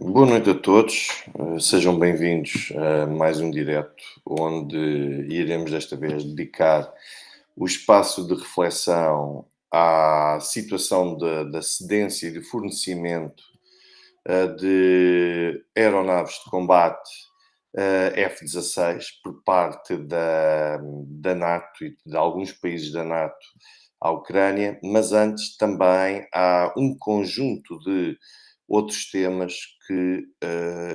Boa noite a todos, sejam bem-vindos a mais um direto, onde iremos desta vez dedicar o espaço de reflexão à situação da cedência e de fornecimento de aeronaves de combate F-16 por parte da NATO e de alguns países da NATO à Ucrânia, mas antes também há um conjunto de outros temas que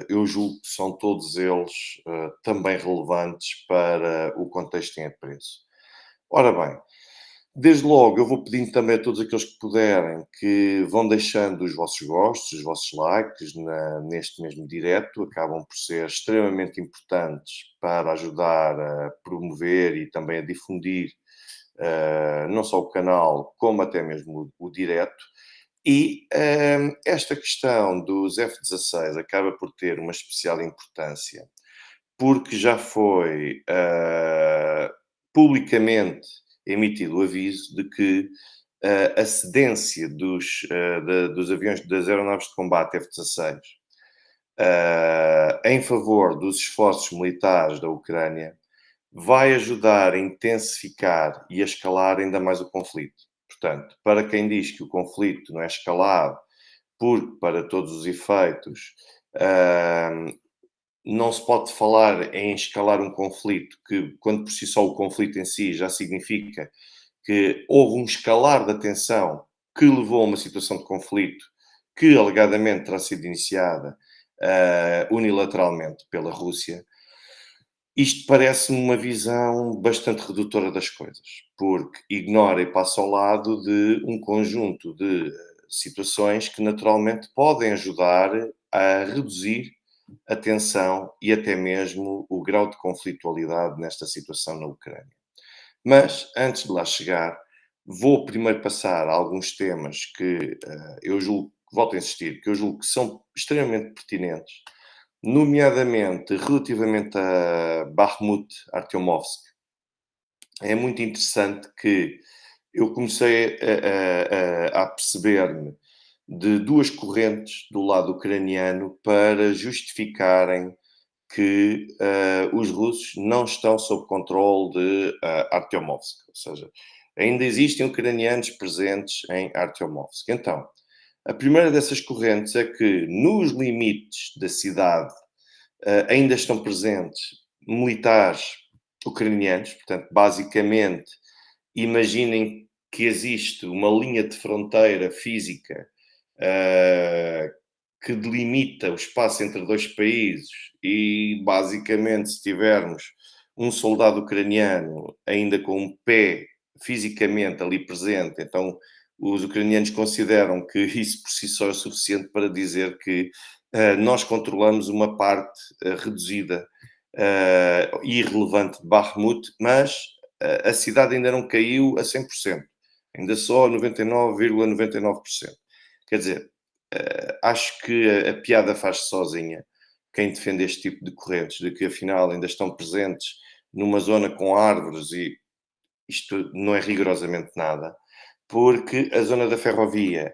eu julgo que são todos eles também relevantes para o contexto em apreço. Ora bem, desde logo eu vou pedindo também a todos aqueles que puderem que vão deixando os vossos gostos, os vossos likes neste mesmo direto, acabam por ser extremamente importantes para ajudar a promover e também a difundir não só o canal, como até mesmo o direto. E esta questão dos F-16 acaba por ter uma especial importância, porque já foi publicamente emitido o aviso de que a cedência dos aviões, das aeronaves de combate F-16 em favor dos esforços militares da Ucrânia vai ajudar a intensificar e a escalar ainda mais o conflito. Portanto, para quem diz que o conflito não é escalado, porque para todos os efeitos não se pode falar em escalar um conflito que, quando por si só o conflito em si já significa que houve um escalar da tensão que levou a uma situação de conflito que alegadamente terá sido iniciada unilateralmente pela Rússia. Isto parece-me uma visão bastante redutora das coisas, porque ignora e passa ao lado de um conjunto de situações que naturalmente podem ajudar a reduzir a tensão e até mesmo o grau de conflitualidade nesta situação na Ucrânia. Mas, antes de lá chegar, vou primeiro passar a alguns temas que eu julgo, volto a insistir, que eu julgo que são extremamente pertinentes, nomeadamente relativamente a Bakhmut, Artyomovsk. É muito interessante que eu comecei a perceber-me de duas correntes do lado ucraniano para justificarem que os russos não estão sob controle de Artyomovsk, ou seja, ainda existem ucranianos presentes em Artyomovsk. Então, a primeira dessas correntes é que nos limites da cidade ainda estão presentes militares ucranianos, portanto, basicamente, imaginem que existe uma linha de fronteira física que delimita o espaço entre dois países e, basicamente, se tivermos um soldado ucraniano ainda com um pé fisicamente ali presente, então os ucranianos consideram que isso por si só é suficiente para dizer que nós controlamos uma parte reduzida e irrelevante de Bakhmut, mas a cidade ainda não caiu a 100%, ainda só a 99,99%. Quer dizer, acho que a piada faz sozinha quem defende este tipo de correntes, de que afinal ainda estão presentes numa zona com árvores e isto não é rigorosamente nada, porque a zona da ferrovia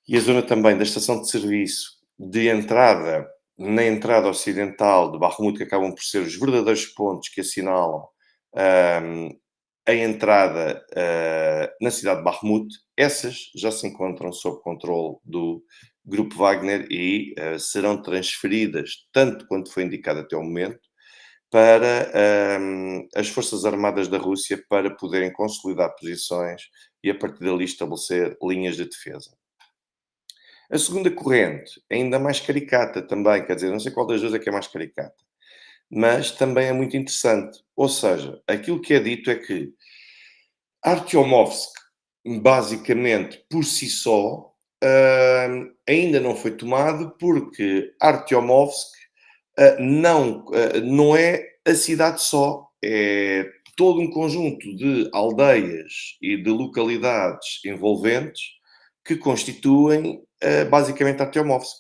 e a zona também da estação de serviço de entrada, na entrada ocidental de Bakhmut, que acabam por ser os verdadeiros pontos que assinalam hum, a entrada na cidade de Bakhmut, essas já se encontram sob controle do Grupo Wagner e serão transferidas, tanto quanto foi indicado até o momento, para as Forças Armadas da Rússia para poderem consolidar posições e a partir dali estabelecer linhas de defesa. A segunda corrente, ainda mais caricata também, quer dizer, não sei qual das duas é que é mais caricata, mas também é muito interessante. Ou seja, aquilo que é dito é que Artyomovsk, basicamente, por si só, ainda não foi tomado porque Artyomovsk não é a cidade só, é todo um conjunto de aldeias e de localidades envolventes que constituem basicamente Artyomovsk.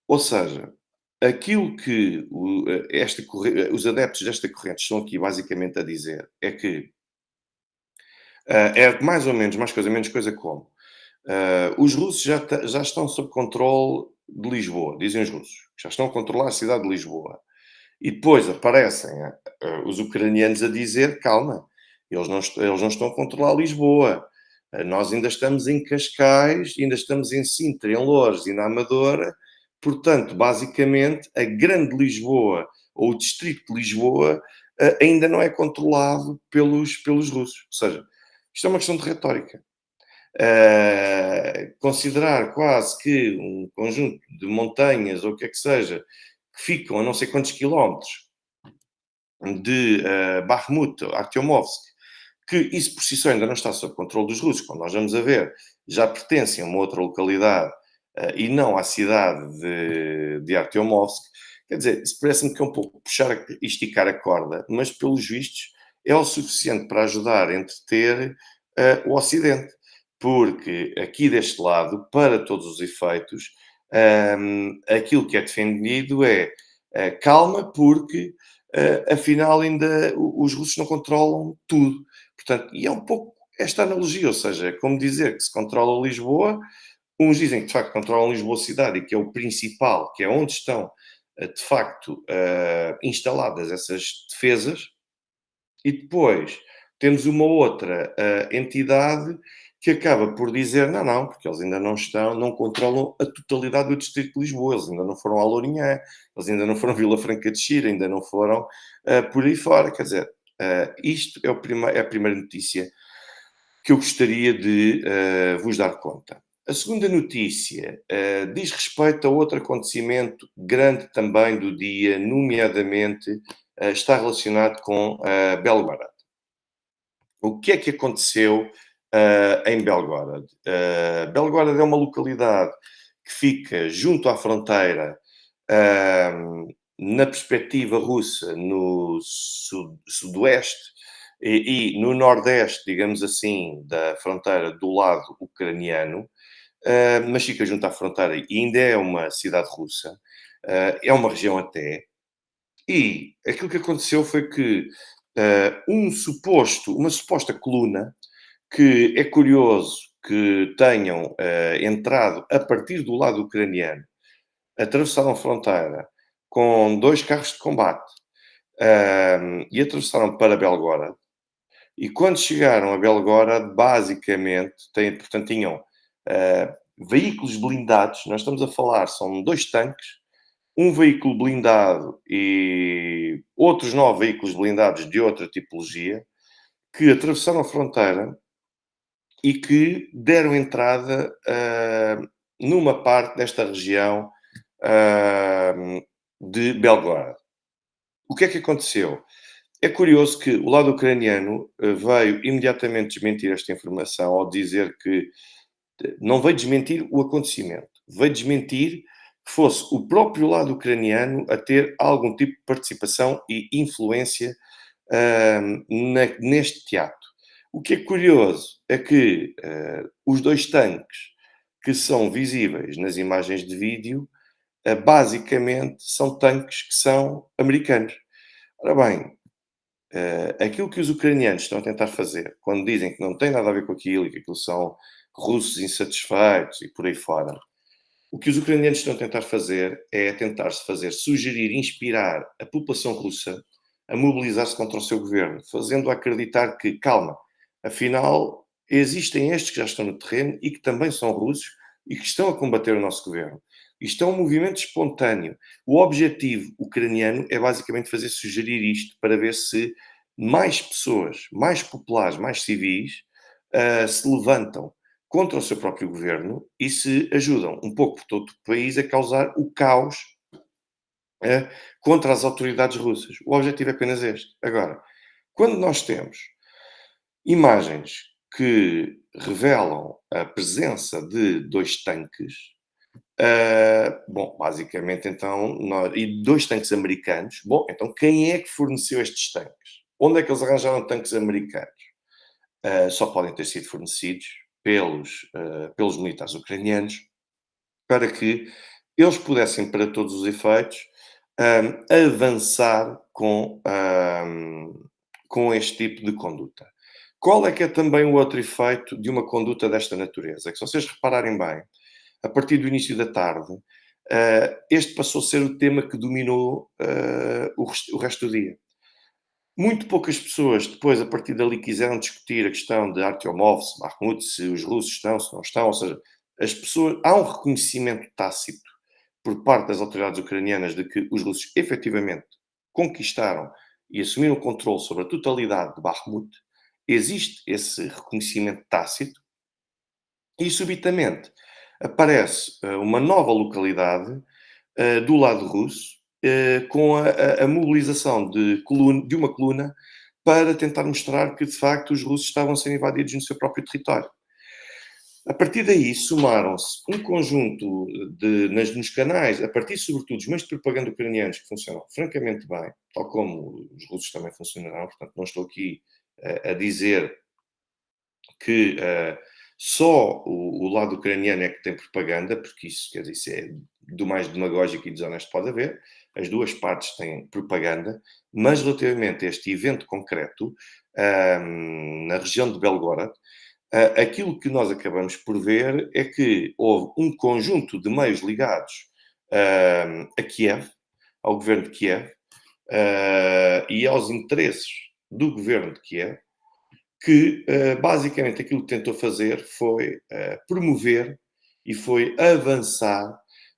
Ou seja, aquilo que os adeptos desta corrente estão aqui basicamente a dizer é que é mais ou menos, mais coisa, menos coisa como. Os russos já estão sob controle de Lisboa, dizem os russos, já estão a controlar a cidade de Lisboa. E depois aparecem os ucranianos a dizer: calma, eles não estão a controlar Lisboa. Nós ainda estamos em Cascais, ainda estamos em Sintra, em Loures e na Amadora. Portanto, basicamente, a grande Lisboa ou o distrito de Lisboa ainda não é controlado pelos russos. Ou seja, isto é uma questão de retórica. Considerar quase que um conjunto de montanhas ou o que é que seja, que ficam a não sei quantos quilómetros de Bakhmut, Artyomovsk, que isso por si só ainda não está sob controle dos russos, quando nós vamos a ver, já pertencem a uma outra localidade e não à cidade de Artyomovsk. Quer dizer, isso parece-me que é um pouco puxar e esticar a corda, mas pelos vistos é o suficiente para ajudar a entreter o Ocidente. Porque aqui deste lado, para todos os efeitos, aquilo que é defendido é calma, porque afinal ainda os russos não controlam tudo. Portanto, e é um pouco esta analogia, ou seja, é como dizer que se controla Lisboa, uns dizem que de facto controlam Lisboa cidade e que é o principal, que é onde estão de facto instaladas essas defesas, e depois temos uma outra entidade que acaba por dizer não, não, porque eles ainda não estão, não controlam a totalidade do distrito de Lisboa, eles ainda não foram a Lourinhã, eles ainda não foram a Vila Franca de Xira, ainda não foram por aí fora. Quer dizer, isto é, é a primeira notícia que eu gostaria de vos dar conta. A segunda notícia diz respeito a outro acontecimento grande também do dia, nomeadamente está relacionado com Belgorod. O que é que aconteceu em Belgorod? Belgorod é uma localidade que fica junto à fronteira, na perspectiva russa, no sudoeste e no nordeste, digamos assim, da fronteira do lado ucraniano, mas fica junto à fronteira e ainda é uma cidade russa, é uma região até, e aquilo que aconteceu foi que uma suposta coluna, que é curioso que tenham entrado a partir do lado ucraniano, atravessaram a fronteira com 2 carros de combate e atravessaram para Belgorod. E quando chegaram a Belgorod, basicamente, portanto, tinham veículos blindados. Nós estamos a falar, são 2 tanques, um veículo blindado e outros 9 veículos blindados de outra tipologia, que atravessaram a fronteira e que deram entrada numa parte desta região de Belgorod. O que é que aconteceu? É curioso que o lado ucraniano veio imediatamente desmentir esta informação ao dizer que não veio desmentir o acontecimento, veio desmentir que fosse o próprio lado ucraniano a ter algum tipo de participação e influência neste teatro. O que é curioso é que os 2 tanques que são visíveis nas imagens de vídeo, basicamente são tanques que são americanos. Ora bem, aquilo que os ucranianos estão a tentar fazer, quando dizem que não tem nada a ver com aquilo e que aquilo são russos insatisfeitos e por aí fora, o que os ucranianos estão a tentar fazer é tentar-se fazer sugerir, inspirar a população russa a mobilizar-se contra o seu governo, fazendo acreditar que, calma, afinal, existem estes que já estão no terreno e que também são russos e que estão a combater o nosso governo. Isto é um movimento espontâneo. O objetivo ucraniano é basicamente fazer sugerir isto para ver se mais pessoas, mais populares, mais civis, se levantam contra o seu próprio governo e se ajudam um pouco por todo o país a causar o caos contra as autoridades russas. O objetivo é apenas este. Agora, quando nós temos imagens que revelam a presença de 2 tanques, bom, basicamente então, e 2 tanques americanos, bom, então quem é que forneceu estes tanques? Onde é que eles arranjaram tanques americanos? Só podem ter sido fornecidos pelos militares ucranianos para que eles pudessem, para todos os efeitos, avançar com este tipo de conduta. Qual é que é também o outro efeito de uma conduta desta natureza? É que se vocês repararem bem, a partir do início da tarde, este passou a ser o tema que dominou o resto do dia. Muito poucas pessoas depois, a partir dali, quiseram discutir a questão de Artyomov, se Bakhmut, se os russos estão, se não estão, ou seja, as pessoas, há um reconhecimento tácito por parte das autoridades ucranianas de que os russos efetivamente conquistaram e assumiram o controle sobre a totalidade de Bakhmut. Existe esse reconhecimento tácito e, subitamente, aparece uma nova localidade do lado russo, com a mobilização de uma coluna para tentar mostrar que, de facto, os russos estavam a ser invadidos no seu próprio território. A partir daí, somaram-se um conjunto nos canais, a partir, sobretudo, dos meios de propaganda ucranianos, que funcionam francamente bem, tal como os russos também funcionarão, portanto, não estou aqui a dizer que só o lado ucraniano é que tem propaganda, porque isso, quer dizer, isso é do mais demagógico e desonesto pode haver. As duas partes têm propaganda, mas relativamente a este evento concreto, na região de Belgorod, aquilo que nós acabamos por ver é que houve um conjunto de meios ligados a Kiev, ao governo de Kiev, e aos interesses do governo de Kiev, que basicamente aquilo que tentou fazer foi promover e foi avançar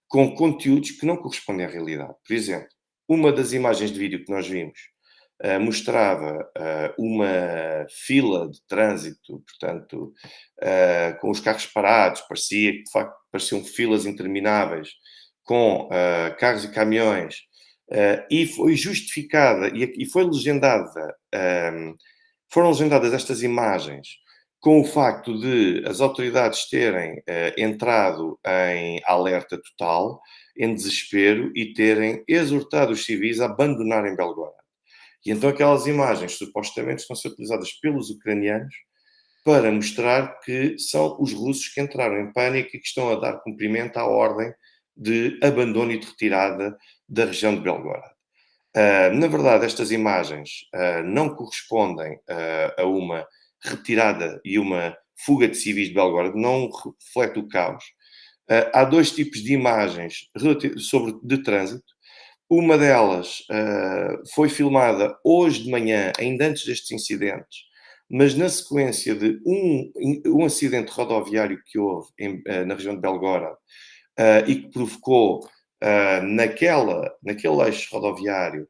com conteúdos que não correspondem à realidade. Por exemplo, uma das imagens de vídeo que nós vimos mostrava uma fila de trânsito, portanto, com os carros parados, parecia que de facto pareciam filas intermináveis, com carros e caminhões, e foi justificada e foi legendada. Foram legendadas estas imagens com o facto de as autoridades terem entrado em alerta total, em desespero, e terem exortado os civis a abandonarem Belgorod. E então aquelas imagens supostamente estão a ser utilizadas pelos ucranianos para mostrar que são os russos que entraram em pânico e que estão a dar cumprimento à ordem de abandono e de retirada da região de Belgorod. Na verdade, estas imagens não correspondem a uma retirada e uma fuga de civis de Belgorod, não reflete o caos. Há dois tipos de imagens de trânsito. Uma delas foi filmada hoje de manhã, ainda antes destes incidentes, mas na sequência de um acidente rodoviário que houve na região de Belgorod e que provocou naquele eixo rodoviário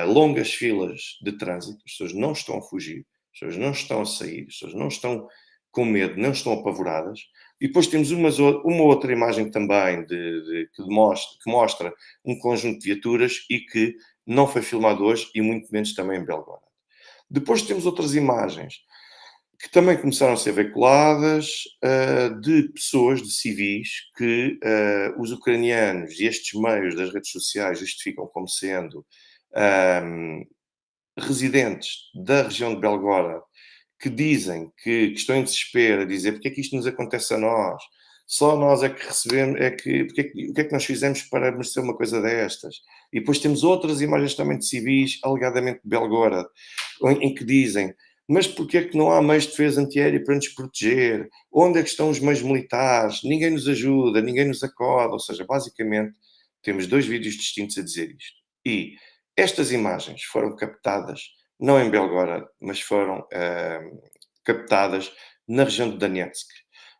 longas filas de trânsito. As pessoas não estão a fugir, as pessoas não estão a sair, as pessoas não estão com medo, não estão apavoradas. E depois temos uma outra imagem também que mostra um conjunto de viaturas e que não foi filmado hoje e muito menos também em Belgorod. Depois temos outras imagens que também começaram a ser veiculadas de pessoas, de civis, que os ucranianos e estes meios das redes sociais justificam como sendo residentes da região de Belgorod, que dizem que estão em desespero, a dizer porque é que isto nos acontece a nós, só nós é que recebemos, o que é que nós fizemos para merecer uma coisa destas? E depois temos outras imagens também de civis, alegadamente de Belgorod, em que dizem mas porquê é que não há meios de defesa antiaérea para nos proteger? Onde é que estão os meios militares? Ninguém nos ajuda, ninguém nos acode. Ou seja, basicamente, temos dois vídeos distintos a dizer isto. E estas imagens foram captadas, não em Belgorod, mas foram captadas na região de Donetsk,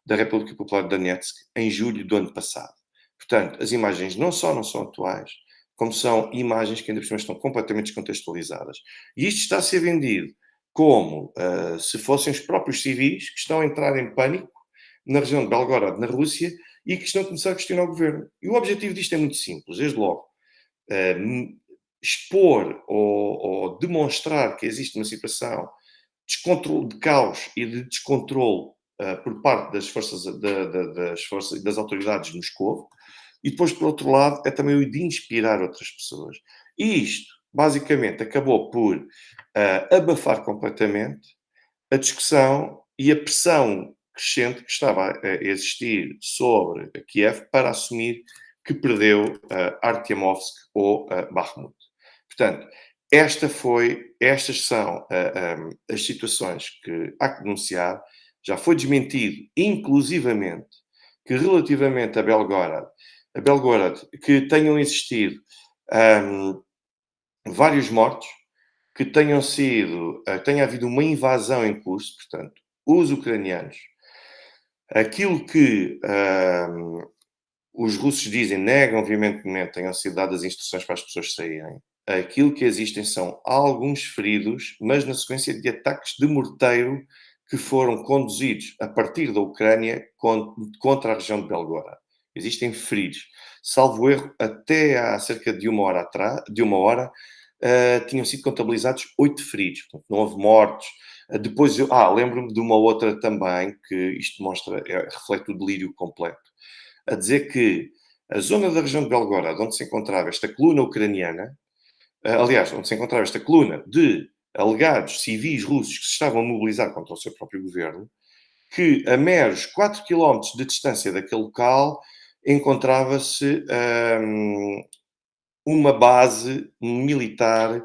da República Popular de Donetsk, em julho do ano passado. Portanto, as imagens não só não são atuais, como são imagens que ainda por cima estão completamente descontextualizadas. E isto está a ser vendido como se fossem os próprios civis que estão a entrar em pânico na região de Belgorod, na Rússia, e que estão a começar a questionar o governo. E o objetivo disto é muito simples, desde logo. Expor ou demonstrar que existe uma situação de caos e de descontrole por parte das forças, das autoridades de Moscou, e depois, por outro lado, é também o de inspirar outras pessoas. E isto, basicamente, acabou por abafar completamente a discussão e a pressão crescente que estava a existir sobre Kiev para assumir que perdeu Artyomovsk ou Bakhmut. Portanto, Estas são as situações que há que denunciar. Já foi desmentido, inclusivamente, que relativamente a Belgorod, que tenham existido hum, vários mortos, que tenha havido uma invasão em curso, portanto, os ucranianos, aquilo que os russos dizem, negam veementemente, tenham sido dadas instruções para as pessoas saírem. Aquilo que existem são alguns feridos, mas na sequência de ataques de morteiro que foram conduzidos a partir da Ucrânia contra a região de Belgorod. Existem feridos. Salvo erro, até há cerca de tinham sido contabilizados 8 feridos. Portanto, não houve mortos. Depois, lembro-me de uma outra também, que isto reflete o delírio completo, a dizer que a zona da região de Belgorod, onde se encontrava esta coluna ucraniana, aliás, onde se encontrava esta coluna de alegados civis russos que se estavam a mobilizar contra o seu próprio governo, que a meros 4 quilómetros de distância daquele local encontrava-se uma base militar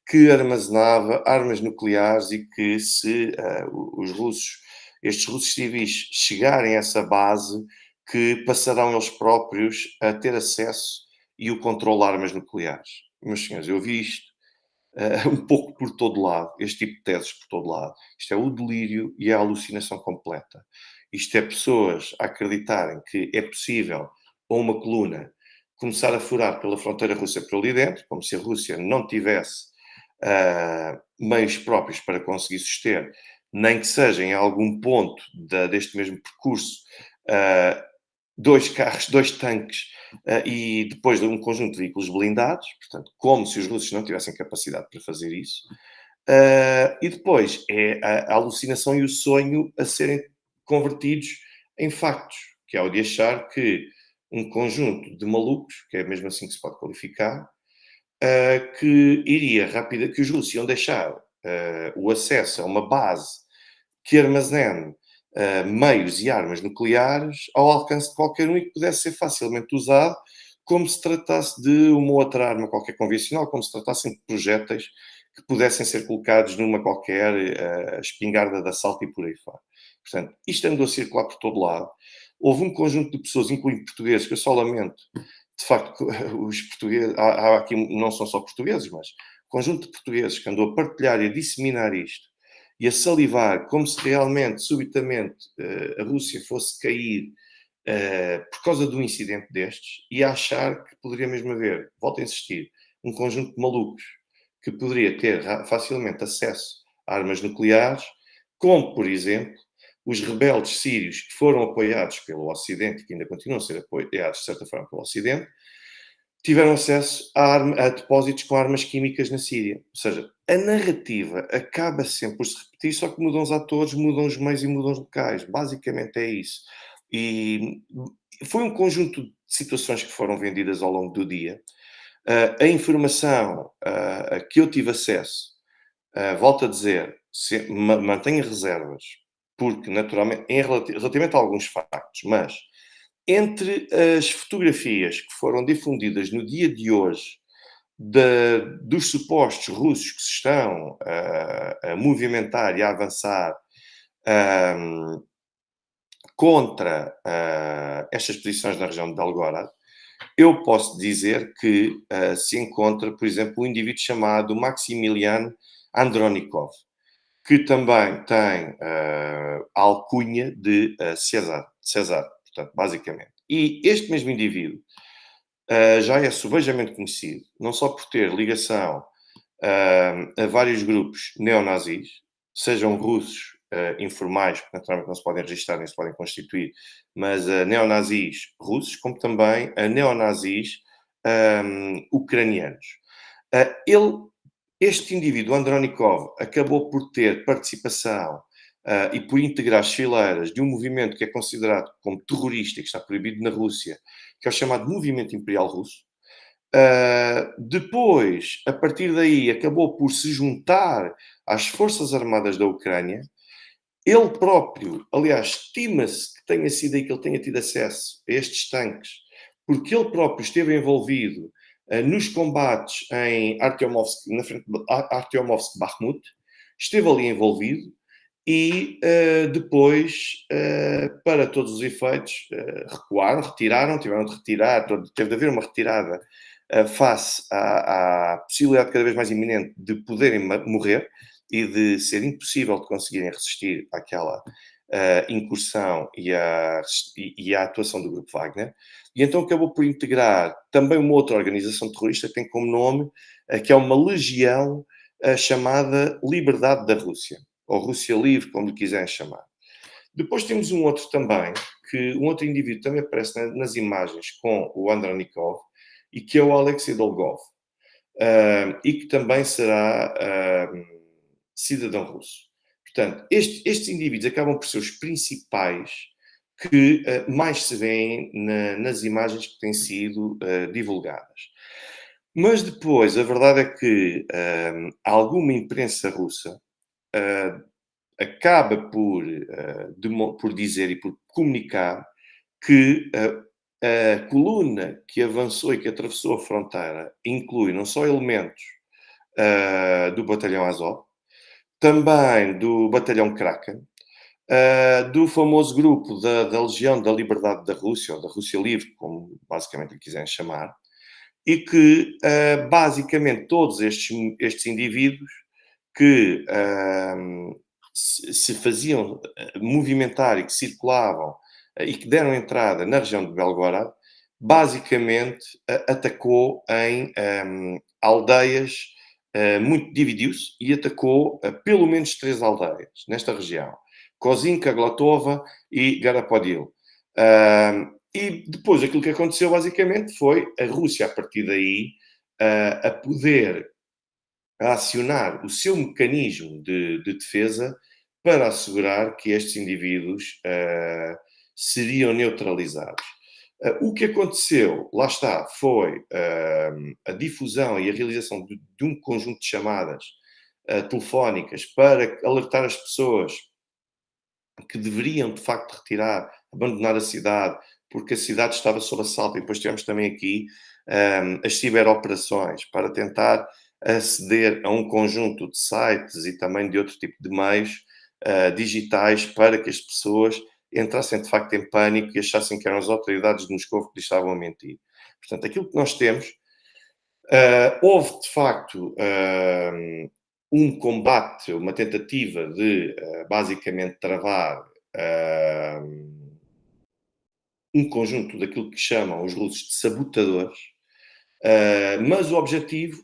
que armazenava armas nucleares e que se estes russos civis chegarem a essa base, que passarão eles próprios a ter acesso e o controle de armas nucleares. Meus senhores, eu vi isto um pouco por todo lado, este tipo de teses por todo lado. Isto é o delírio e a alucinação completa. Isto é pessoas a acreditarem que é possível, a uma coluna, começar a furar pela fronteira russa por ali dentro, como se a Rússia não tivesse meios próprios para conseguir suster, nem que seja em algum ponto deste mesmo percurso, 2 carros, 2 tanques e depois de um conjunto de veículos blindados, portanto, como se os russos não tivessem capacidade para fazer isso. E depois é a alucinação e o sonho a serem convertidos em factos, que é o de achar que um conjunto de malucos, que é mesmo assim que se pode qualificar, que os russos iam deixar o acesso a uma base que armazene meios e armas nucleares ao alcance de qualquer um e que pudesse ser facilmente usado, como se tratasse de uma outra arma qualquer convencional, como se tratassem de projéteis que pudessem ser colocados numa qualquer espingarda de assalto e por aí fora. Portanto, isto andou a circular por todo lado. Houve um conjunto de pessoas, incluindo portugueses, que eu só lamento, de facto, os portugueses, há aqui, não são só portugueses, mas conjunto de portugueses que andou a partilhar e a disseminar isto e a salivar como se realmente, subitamente, a Rússia fosse cair por causa de um incidente destes e a achar que poderia mesmo haver, volto a insistir, um conjunto de malucos que poderia ter facilmente acesso a armas nucleares, como, por exemplo, os rebeldes sírios que foram apoiados pelo Ocidente, que ainda continuam a ser apoiados, de certa forma, pelo Ocidente, tiveram acesso a depósitos com armas químicas na Síria. Ou seja, a narrativa acaba sempre por se repetir, só que mudam os atores, mudam os meios e mudam os locais. Basicamente é isso. E foi um conjunto de situações que foram vendidas ao longo do dia. A informação a que eu tive acesso, volto a dizer, mantenha reservas, porque naturalmente, relativamente a alguns factos, mas entre as fotografias que foram difundidas no dia de hoje dos supostos russos que se estão a movimentar e a avançar contra estas posições na região de Belgorod, eu posso dizer que se encontra, por exemplo, um indivíduo chamado Maximilian Andronikov, que também tem a alcunha de César, portanto, basicamente. E este mesmo indivíduo já é subejamente conhecido, não só por ter ligação a vários grupos neonazis, sejam russos informais, porque naturalmente não se podem registrar nem se podem constituir, mas a neonazis russos, como também a neonazis ucranianos. Este indivíduo, Andronikov, acabou por ter participação e por integrar as fileiras de um movimento que é considerado como terrorista e que está proibido na Rússia, que é o chamado Movimento Imperial Russo. Depois, a partir daí, acabou por se juntar às Forças Armadas da Ucrânia. Ele próprio, aliás, estima-se que tenha sido aí que ele tenha tido acesso a estes tanques, porque ele próprio esteve envolvido nos combates em Artyomovsk, na frente de Artyomovsk-Bakhmut, esteve ali envolvido e depois, para todos os efeitos, recuaram, retiraram, tiveram de retirar, teve de haver uma retirada face à possibilidade cada vez mais iminente de poderem morrer e de ser impossível de conseguirem resistir àquela incursão e à atuação do Grupo Wagner. E então acabou por integrar também uma outra organização terrorista que tem como nome, que é uma legião chamada Liberdade da Rússia, ou Rússia Livre, como lhe quiserem chamar. Depois temos um outro também, um outro indivíduo também aparece nas imagens com o Andronikov, e que é o Alexei Dolgov, e que também será cidadão russo. Portanto, estes indivíduos acabam por ser os principais que mais se veem nas imagens que têm sido divulgadas. Mas depois, a verdade é que alguma imprensa russa acaba por dizer e por comunicar que a coluna que avançou e que atravessou a fronteira inclui não só elementos do batalhão Azov, também do batalhão Kraken, do famoso grupo da Legião da Liberdade da Rússia, ou da Rússia Livre, como basicamente lhe quiserem chamar, e que basicamente todos estes indivíduos que se faziam movimentar e que circulavam e que deram entrada na região de Belgorod, basicamente atacou em aldeias, dividiu-se e atacou pelo menos 3 aldeias nesta região: Kozinka, Glotova e Garapodil. E depois aquilo que aconteceu basicamente foi a Rússia, a partir daí, a poder acionar o seu mecanismo de defesa para assegurar que estes indivíduos seriam neutralizados. O que aconteceu, lá está, foi a difusão e a realização de um conjunto de chamadas telefónicas para alertar as pessoas que deveriam, de facto, retirar, abandonar a cidade, porque a cidade estava sob assalto. E depois tivemos também aqui as ciberoperações para tentar aceder a um conjunto de sites e também de outro tipo de meios digitais para que as pessoas entrassem, de facto, em pânico e achassem que eram as autoridades de Moscou que lhes estavam a mentir. Portanto, aquilo que nós temos, houve, de facto, um combate, uma tentativa de, basicamente, travar um conjunto daquilo que chamam os russos de sabotadores, mas o objetivo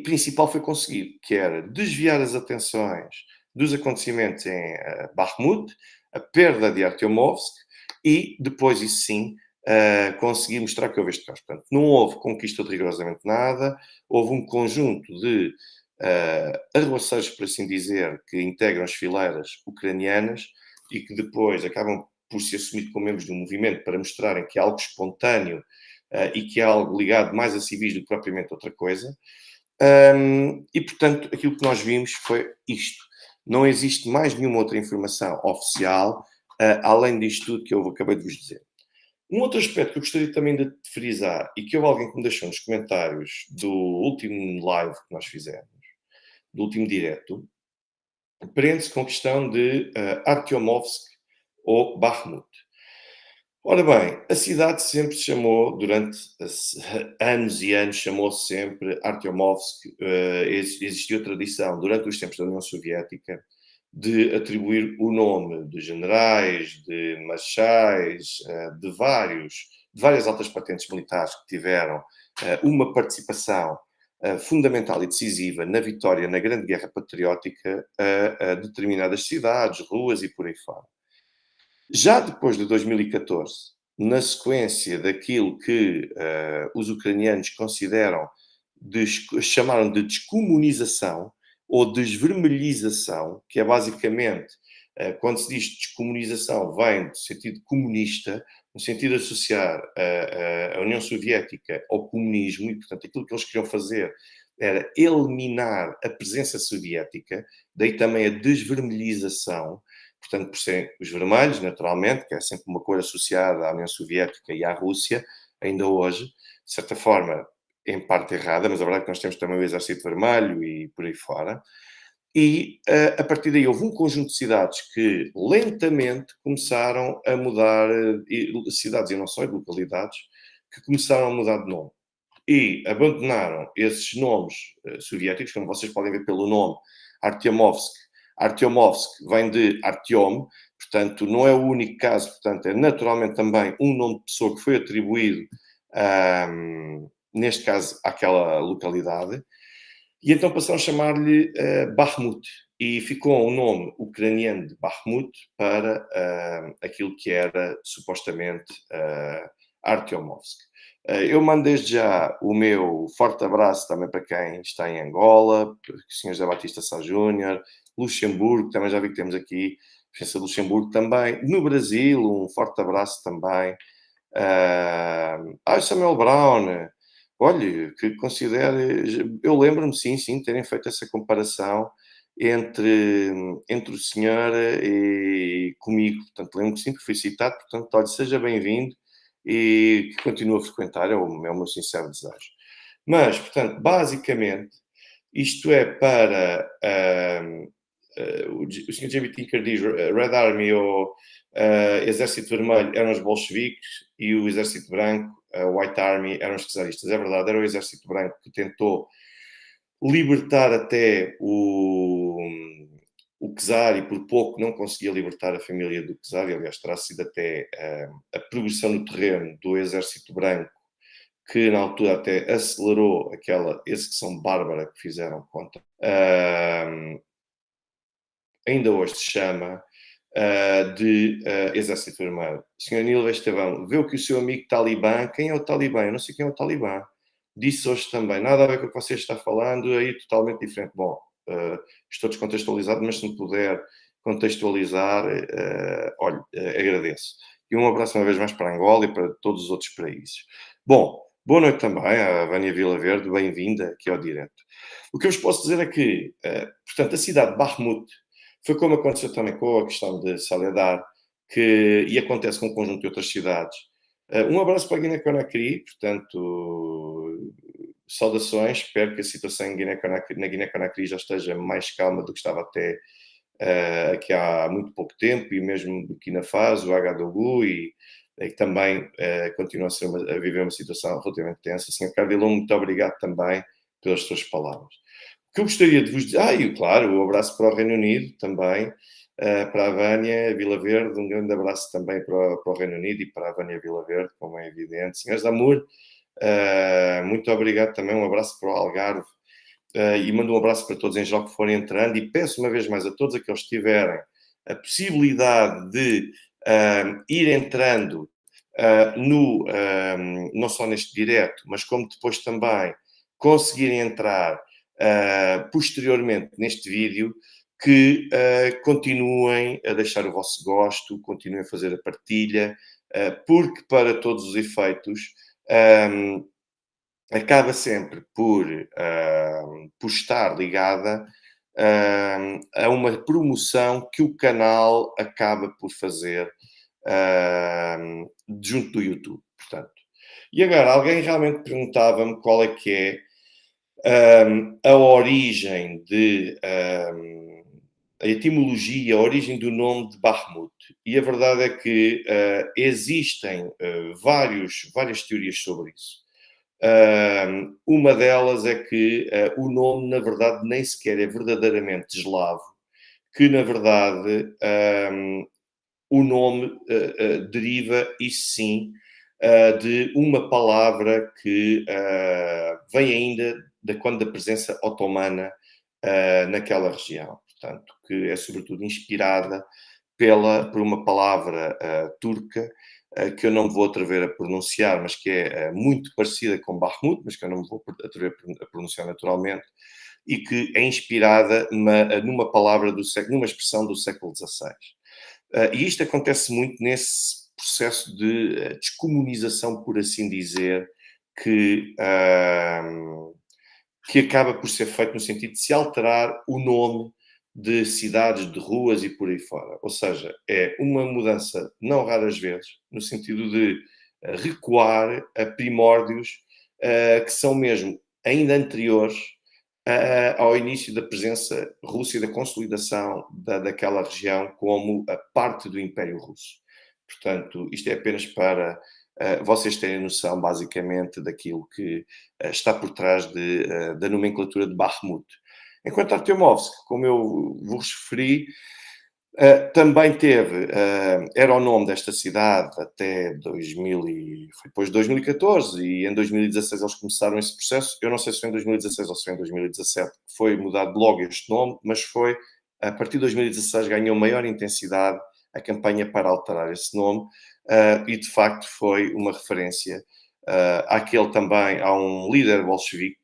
principal foi conseguido, que era desviar as atenções dos acontecimentos em Bakhmut, a perda de Artyomovsk, e depois, isso sim, conseguir mostrar que houve este caos. Portanto, não houve conquista de rigorosamente nada, houve um conjunto de arruaceiros, por assim dizer, que integram as fileiras ucranianas e que depois acabam por se assumir como membros do movimento para mostrarem que é algo espontâneo e que é algo ligado mais a civis do que propriamente outra coisa. E, portanto, aquilo que nós vimos foi isto. Não existe mais nenhuma outra informação oficial, além disto tudo que eu acabei de vos dizer. Um outro aspecto que eu gostaria também de frisar, e que houve alguém que me deixou nos comentários do último live que nós fizemos, do último direto, prende-se com a questão de Artyomovsk ou Bakhmut. Ora bem, a cidade sempre se chamou, durante anos e anos, chamou-se sempre Artyomovsk. Existiu a tradição, durante os tempos da União Soviética, de atribuir o nome de generais, de marechais, de várias altas patentes militares que tiveram uma participação fundamental e decisiva na vitória na Grande Guerra Patriótica a determinadas cidades, ruas e por aí fora. Já depois de 2014, na sequência daquilo que os ucranianos chamaram de descomunização ou desvermelhização, que é basicamente, quando se diz descomunização, vem do sentido comunista, no sentido de associar a União Soviética ao comunismo, e, portanto, aquilo que eles queriam fazer era eliminar a presença soviética, daí também a desvermelhização, portanto, por serem os vermelhos, naturalmente, que é sempre uma cor associada à União Soviética e à Rússia, ainda hoje, de certa forma, em parte errada, mas a verdade é que nós temos também o Exército Vermelho e por aí fora. E a partir daí houve um conjunto de cidades que lentamente começaram a mudar, cidades e não só, e localidades, que começaram a mudar de nome. E abandonaram esses nomes soviéticos, como vocês podem ver pelo nome, Artyomovsk. Artyomovsk vem de Artyom, portanto, não é o único caso, portanto, é naturalmente também um nome de pessoa que foi atribuído, neste caso, àquela localidade. E então passaram a chamar-lhe Bakhmut. E ficou o nome ucraniano de Bakhmut para aquilo que era supostamente Artyomovsk. Eu mando desde já o meu forte abraço também para quem está em Angola, para o Sr. José Batista Sá Júnior, Luxemburgo, também já vi que temos aqui presença de Luxemburgo também, no Brasil, um forte abraço também. Samuel Brown, olha, que considere. Eu lembro-me, sim, terem feito essa comparação entre o senhor e comigo. Portanto, lembro-me que sim, que fui citado. Portanto, olha, seja bem-vindo e que continue a frequentar, é o meu sincero desejo. Mas, portanto, basicamente, isto é para. O Sr. J.B. Tinker diz Red Army ou Exército Vermelho eram os bolcheviques e o Exército Branco, White Army, eram os czaristas. É verdade, era o Exército Branco que tentou libertar até o czar e por pouco não conseguia libertar a família do czar, e aliás terá sido até a progressão no terreno do Exército Branco que na altura até acelerou aquela execução bárbara que fizeram contra. Ainda hoje se chama de Exército Vermelho. Senhor Nilo Estevão, vê o que o seu amigo Talibã, quem é o Talibã? Eu não sei quem é o Talibã. Disse hoje também, nada a ver com o que você está falando, aí totalmente diferente. Bom, estou descontextualizado, mas se me puder contextualizar, olha, agradeço. E um abraço uma vez mais para Angola e para todos os outros países. Bom, boa noite também à Vânia Vila Verde, bem-vinda aqui ao direto. O que eu vos posso dizer é que, portanto, a cidade de Bakhmut foi como aconteceu também com a questão de Soledar, e acontece com um conjunto de outras cidades. Um abraço para a Guiné-Conakry, portanto, saudações, espero que a situação na Guiné-Conakry já esteja mais calma do que estava até aqui há muito pouco tempo, e mesmo Burkina Faso, Agadougou, e também continua a viver uma situação relativamente tensa. Sr. Cardilon, muito obrigado também pelas suas palavras. O que eu gostaria de vos dizer, e claro, um abraço para o Reino Unido também, para a Vânia Vila Verde, um grande abraço também para o Reino Unido e para a Vânia Vila Verde, como é evidente. Senhores de Amor, muito obrigado também, um abraço para o Algarve, e mando um abraço para todos em geral que forem entrando, e peço uma vez mais a todos aqueles que tiverem a possibilidade de ir entrando não só neste direto, mas como depois também conseguirem entrar posteriormente neste vídeo, que continuem a deixar o vosso gosto, continuem a fazer a partilha, porque para todos os efeitos acaba sempre por estar ligada a uma promoção que o canal acaba por fazer junto do YouTube, portanto. E agora, alguém realmente perguntava-me qual é que é a origem a etimologia, a origem do nome de Bakhmut. E a verdade é que existem várias teorias sobre isso. Uma delas é que o nome, na verdade, nem sequer é verdadeiramente eslavo, que, na verdade, o nome deriva, isso sim, de uma palavra que vem ainda quando da presença otomana naquela região. Portanto, que é sobretudo inspirada por uma palavra turca que eu não me vou atrever a pronunciar, mas que é muito parecida com Bakhmut, mas que eu não me vou atrever a pronunciar naturalmente, e que é inspirada numa palavra numa expressão do século XVI. E isto acontece muito nesse processo de descomunização, por assim dizer, que acaba por ser feito no sentido de se alterar o nome de cidades, de ruas e por aí fora. Ou seja, é uma mudança, não raras vezes, no sentido de recuar a primórdios que são mesmo ainda anteriores ao início da presença russa e da consolidação daquela região como a parte do Império Russo. Portanto, isto é apenas para vocês terem noção, basicamente, daquilo que está por trás da nomenclatura de Bakhmut. Enquanto Artyomovsk, como eu vos referi, também teve, era o nome desta cidade até 2000 foi depois de 2014 e em 2016 eles começaram esse processo. Eu não sei se foi em 2016 ou se foi em 2017 que foi mudado logo este nome, mas foi a partir de 2016 ganhou maior intensidade a campanha para alterar esse nome e de facto foi uma referência àquele também, a um líder bolchevique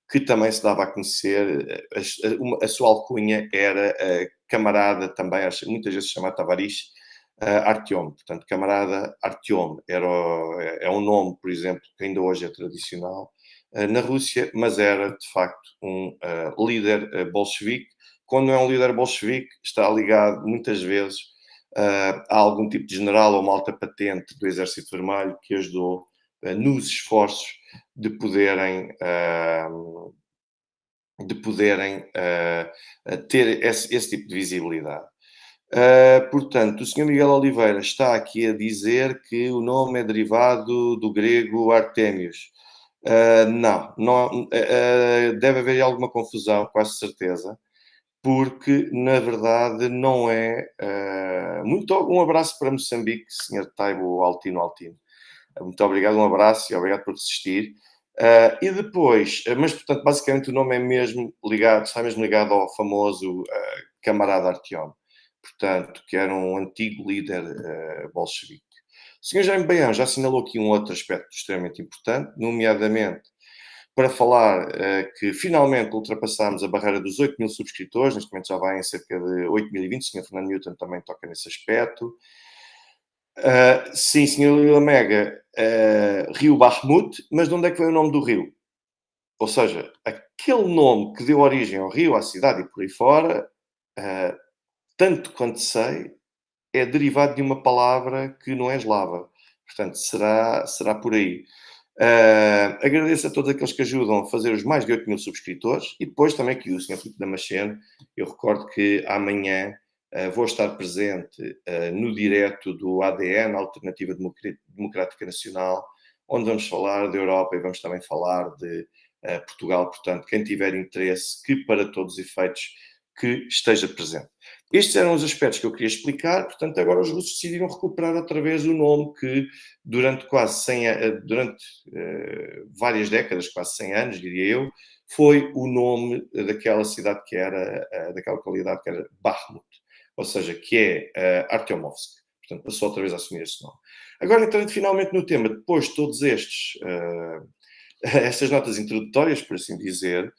que também se dava a conhecer, a sua alcunha era camarada também, muitas vezes chamado Tavares, Artyom. Portanto, camarada Artyom é um nome, por exemplo, que ainda hoje é tradicional na Rússia, mas era, de facto, um líder bolchevique. Quando é um líder bolchevique, está ligado, muitas vezes, a algum tipo de general ou uma alta patente do Exército Vermelho que ajudou nos esforços de poderem ter esse tipo de visibilidade. Portanto, o Sr. Miguel Oliveira está aqui a dizer que o nome é derivado do grego Artémios. Não, deve haver alguma confusão, quase certeza, porque na verdade não é. Um abraço para Moçambique, Sr. Taibo Altino Altino. Muito obrigado, um abraço e obrigado por assistir. E depois, mas portanto, basicamente o nome é mesmo ligado, está mesmo ligado ao famoso camarada Artyom, portanto, que era um antigo líder bolchevique. O Sr. Jaime Baião já assinalou aqui um outro aspecto extremamente importante, nomeadamente para falar que finalmente ultrapassámos a barreira dos 8 mil subscritores, neste momento já vai em cerca de 8.020, o Sr. Fernando Newton também toca nesse aspecto. Sim, Sr. Lila Mega, Rio Bahmut, mas de onde é que vem o nome do rio? Ou seja, aquele nome que deu origem ao rio, à cidade e por aí fora, tanto quanto sei, é derivado de uma palavra que não é eslava. Portanto, será por aí. Agradeço a todos aqueles que ajudam a fazer os mais de 8 mil subscritores e depois também que o Sr. Filipe Damasceno, eu recordo que amanhã vou estar presente no direto do ADN, Alternativa Democrática Nacional, onde vamos falar da Europa e vamos também falar de Portugal. Portanto, quem tiver interesse, que para todos os efeitos, que esteja presente. Estes eram os aspectos que eu queria explicar, portanto, agora os russos decidiram recuperar outra vez o nome que durante quase 100 durante várias décadas, quase 100 anos, diria eu, foi o nome daquela cidade que era, daquela localidade que era Bakhmut, ou seja, que é Artyomovsk. Portanto, passou outra vez a assumir esse nome. Agora, entrando finalmente no tema, depois de todos estas notas introdutórias, por assim dizer,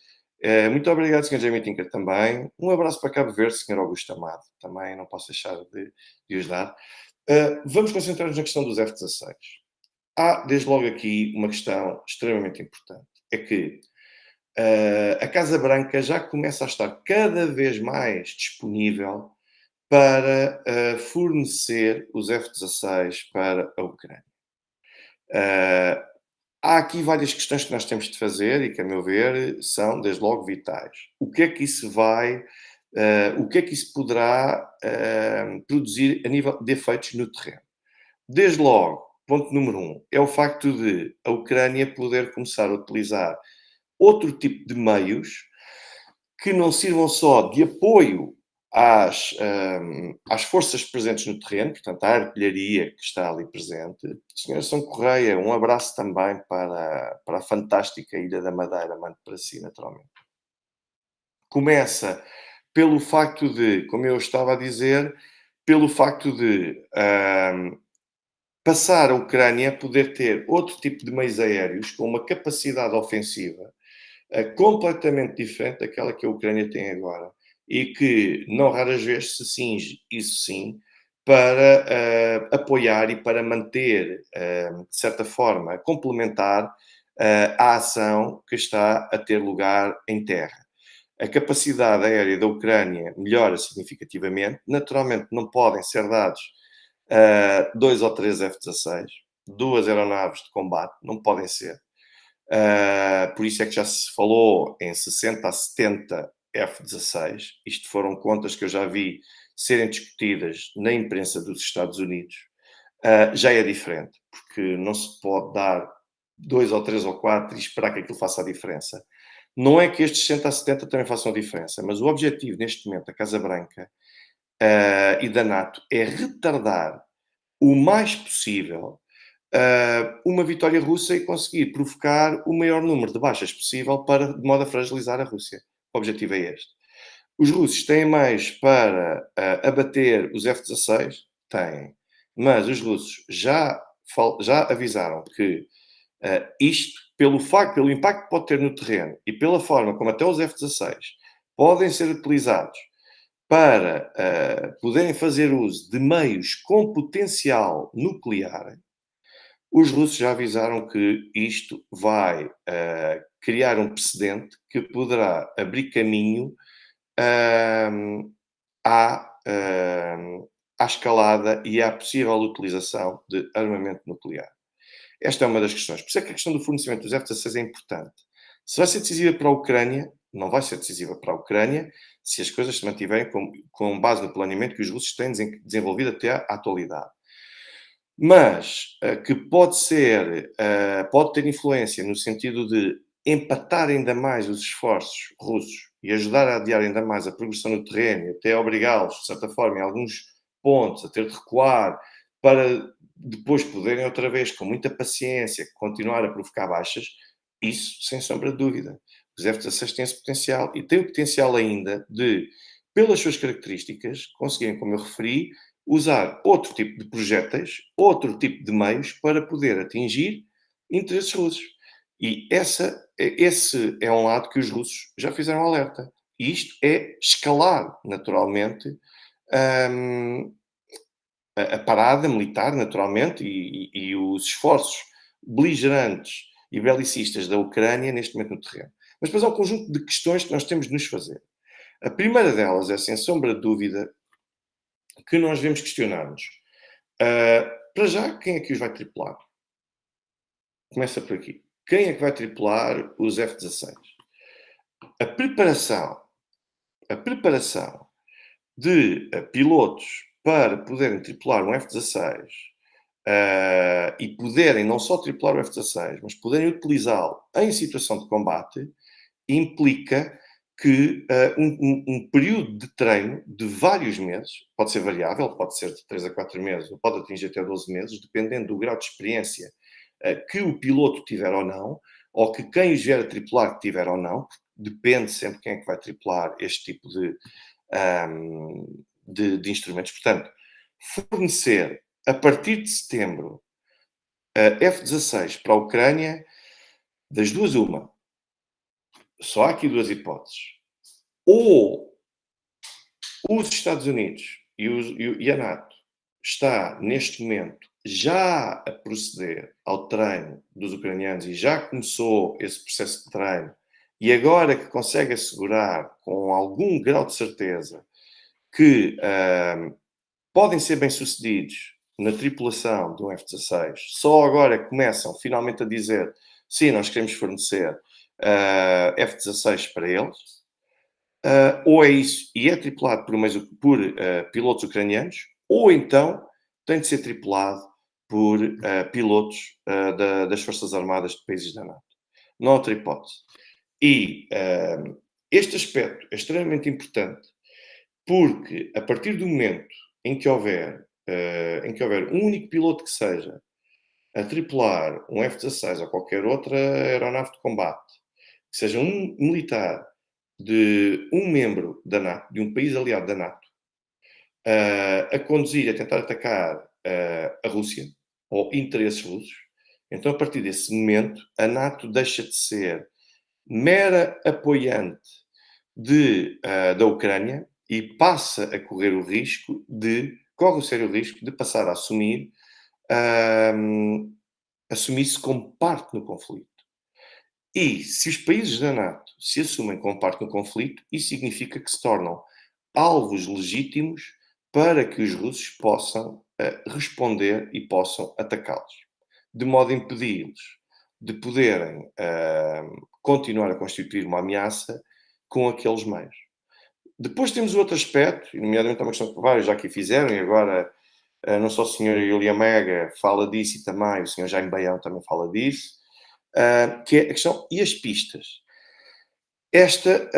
muito obrigado, Sr. Jamie Tinker, também. Um abraço para Cabo Verde, Sr. Augusto Amado. Também não posso deixar de os dar. Vamos concentrar-nos na questão dos F-16. Há, desde logo aqui, uma questão extremamente importante. É que a Casa Branca já começa a estar cada vez mais disponível para fornecer os F-16 para a Ucrânia. Há aqui várias questões que nós temos de fazer e que, a meu ver, são, desde logo, vitais. O que é que isso o que é que isso poderá produzir a nível de efeitos no terreno? Desde logo, ponto número um, é o facto de a Ucrânia poder começar a utilizar outro tipo de meios que não sirvam só de apoio às forças presentes no terreno, portanto, à artilharia que está ali presente. Senhora São Correia, um abraço também para a fantástica Ilha da Madeira, mando para si, naturalmente. Começa pelo facto de, como eu estava a dizer, pelo facto de passar a Ucrânia a poder ter outro tipo de meios aéreos com uma capacidade ofensiva completamente diferente daquela que a Ucrânia tem agora e que, não raras vezes, se cinge, isso sim, para apoiar e para manter, de certa forma, complementar a ação que está a ter lugar em terra. A capacidade aérea da Ucrânia melhora significativamente. Naturalmente, não podem ser dados 2 ou 3 F-16, duas aeronaves de combate, não podem ser. Por isso é que já se falou em 60 a 70 F-16. Isto foram contas que eu já vi serem discutidas na imprensa dos Estados Unidos. Já é diferente, porque não se pode dar 2 ou 3 ou 4 e esperar que aquilo faça a diferença. Não é que estes 60 a 70 também façam a diferença, mas o objetivo neste momento da Casa Branca e da NATO é retardar o mais possível uma vitória russa e conseguir provocar o maior número de baixas possível para, de modo a fragilizar a Rússia. O objetivo é este. Os russos têm mais para abater os F-16? Têm. Mas os russos já avisaram que isto, pelo impacto que pode ter no terreno e pela forma como até os F-16 podem ser utilizados para poderem fazer uso de meios com potencial nuclear, os russos já avisaram que isto vai criar um precedente que poderá abrir caminho hum, à escalada e à possível utilização de armamento nuclear. Esta é uma das questões. Por isso é que a questão do fornecimento dos F-16 é importante. Se vai ser decisiva para a Ucrânia, não vai ser decisiva para a Ucrânia se as coisas se mantiverem com base no planeamento que os russos têm desenvolvido até à atualidade. Mas que pode ter influência no sentido de empatar ainda mais os esforços russos e ajudar a adiar ainda mais a progressão no terreno e até obrigá-los, de certa forma, em alguns pontos, a ter de recuar para depois poderem outra vez, com muita paciência, continuar a provocar baixas, isso sem sombra de dúvida. Os F-16 têm esse potencial e têm o potencial ainda de, pelas suas características, conseguirem, como eu referi, usar outro tipo de projéteis, outro tipo de meios para poder atingir interesses russos. E esse é um lado que os russos já fizeram alerta. E isto é escalar, naturalmente, hum, a parada militar, naturalmente, e os esforços beligerantes e belicistas da Ucrânia neste momento no terreno. Mas depois há um conjunto de questões que nós temos de nos fazer. A primeira delas é, sem sombra de dúvida, que nós devemos questionar-nos. Para já, quem é que os vai tripular? Começa por aqui. Quem é que vai tripular os F-16? A preparação, a preparação de pilotos para poderem tripular um F-16 e poderem não só tripular o F-16, mas poderem utilizá-lo em situação de combate, implica que um período de treino de vários meses, pode ser variável, pode ser de 3 a 4 meses, ou pode atingir até 12 meses, dependendo do grau de experiência que o piloto tiver ou não, ou que quem os vier a tripular tiver ou não, depende sempre quem é que vai tripular este tipo de instrumentos. Portanto, fornecer a partir de setembro F-16 para a Ucrânia, das duas uma. Só há aqui duas hipóteses. Ou os Estados Unidos e a NATO está, neste momento, já a proceder ao treino dos ucranianos e já começou esse processo de treino, e agora que consegue assegurar com algum grau de certeza que podem ser bem-sucedidos na tripulação do F-16, só agora começam finalmente a dizer sim, nós queremos fornecer F-16 para eles, ou é isso e é tripulado por pilotos ucranianos, ou então tem de ser tripulado por pilotos das Forças Armadas de países da NATO. Não há outra hipótese. E este aspecto é extremamente importante porque a partir do momento em que houver um único piloto que seja a tripular um F-16 ou qualquer outra aeronave de combate, que seja um militar de um membro da NATO, de um país aliado da NATO, a conduzir, a tentar atacar a Rússia ou interesses russos, então a partir desse momento a NATO deixa de ser mera apoiante da Ucrânia e passa a correr o risco corre o sério risco de passar a assumir-se como parte no conflito. E se os países da NATO se assumem como parte no conflito, isso significa que se tornam alvos legítimos para que os russos possam responder e possam atacá-los, de modo a impedi-los de poderem continuar a constituir uma ameaça com aqueles meios. Depois temos o outro aspecto, e nomeadamente é uma questão que vários já aqui fizeram, e agora não só o Sr. Ilha Mega fala disso e também o Sr. Jaime Baião também fala disso, que é a questão, e as pistas? Esta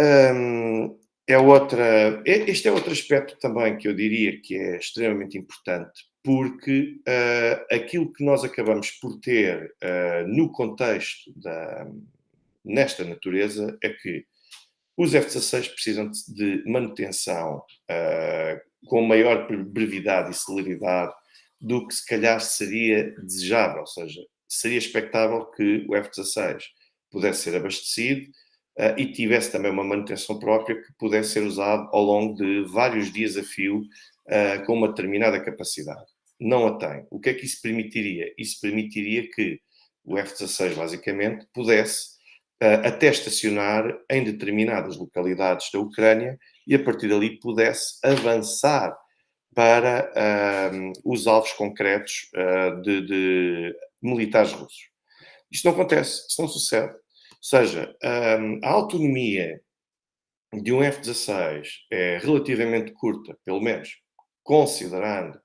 é outra, este é outro aspecto também que eu diria que é extremamente importante, porque aquilo que nós acabamos por ter no contexto nesta natureza é que os F-16 precisam de manutenção com maior brevidade e celeridade do que se calhar seria desejável, ou seja, seria expectável que o F-16 pudesse ser abastecido e tivesse também uma manutenção própria que pudesse ser usado ao longo de vários dias a fio com uma determinada capacidade. Não a tem. O que é que isso permitiria? Isso permitiria que o F-16, basicamente, pudesse até estacionar em determinadas localidades da Ucrânia e a partir dali pudesse avançar para os alvos concretos de militares russos. Isto não acontece, isto não sucede. Ou seja, a autonomia de um F-16 é relativamente curta, pelo menos considerando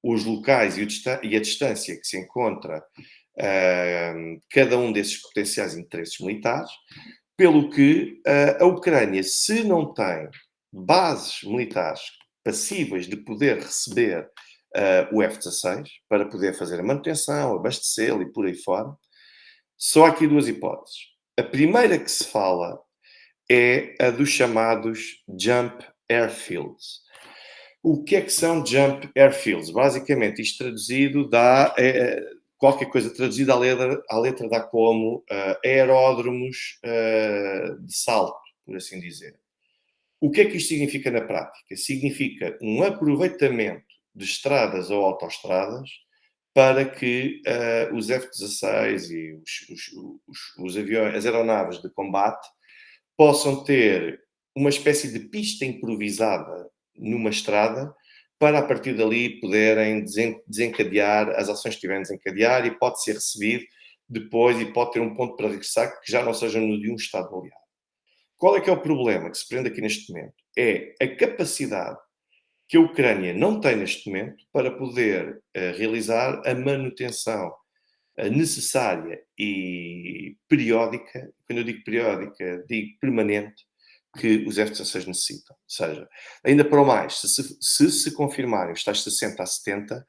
os locais e a distância que se encontra cada um desses potenciais interesses militares, pelo que a Ucrânia, se não tem bases militares passíveis de poder receber o F-16 para poder fazer a manutenção, abastecê-lo e por aí fora, só há aqui duas hipóteses. A primeira que se fala é a dos chamados Jump Airfields. O que é que são Jump Airfields? Basicamente, isto traduzido dá qualquer coisa traduzida à letra dá como aeródromos de salto, por assim dizer. O que é que isto significa na prática? Significa um aproveitamento de estradas ou autoestradas para que os F-16 e os aviões, as aeronaves de combate possam ter uma espécie de pista improvisada numa estrada para, a partir dali, poderem desencadear as ações que tiverem a desencadear e pode ser recebido depois e pode ter um ponto para regressar que já não seja no de um estado baleado. Qual é que é o problema que se prende aqui neste momento? É a capacidade que a Ucrânia não tem neste momento para poder realizar a manutenção necessária e periódica, quando eu digo periódica, digo permanente, que os F-16 necessitam. Ou seja, ainda para o mais, se confirmarem os tais 60 a 70,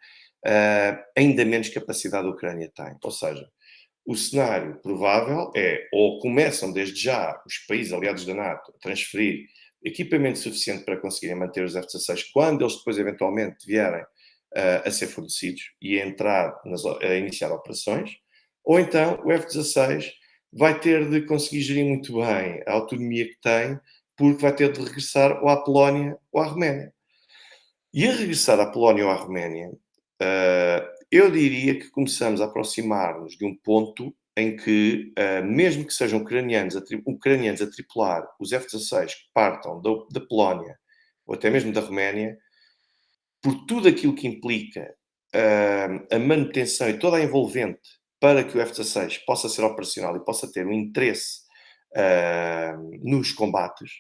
ainda menos capacidade a Ucrânia tem. Ou seja, o cenário provável é, ou começam desde já os países aliados da NATO a transferir equipamento suficiente para conseguirem manter os F-16 quando eles depois eventualmente vierem a ser fornecidos e a iniciar operações, ou então o F-16 vai ter de conseguir gerir muito bem a autonomia que tem, porque vai ter de regressar ou à Polónia ou à Roménia. E a regressar à Polónia ou à Roménia, eu diria que começamos a aproximar-nos de um ponto em que, mesmo que sejam ucranianos a tripular os F-16 que partam da Polónia ou até mesmo da Roménia, por tudo aquilo que implica a manutenção e toda a envolvente para que o F-16 possa ser operacional e possa ter um interesse nos combates,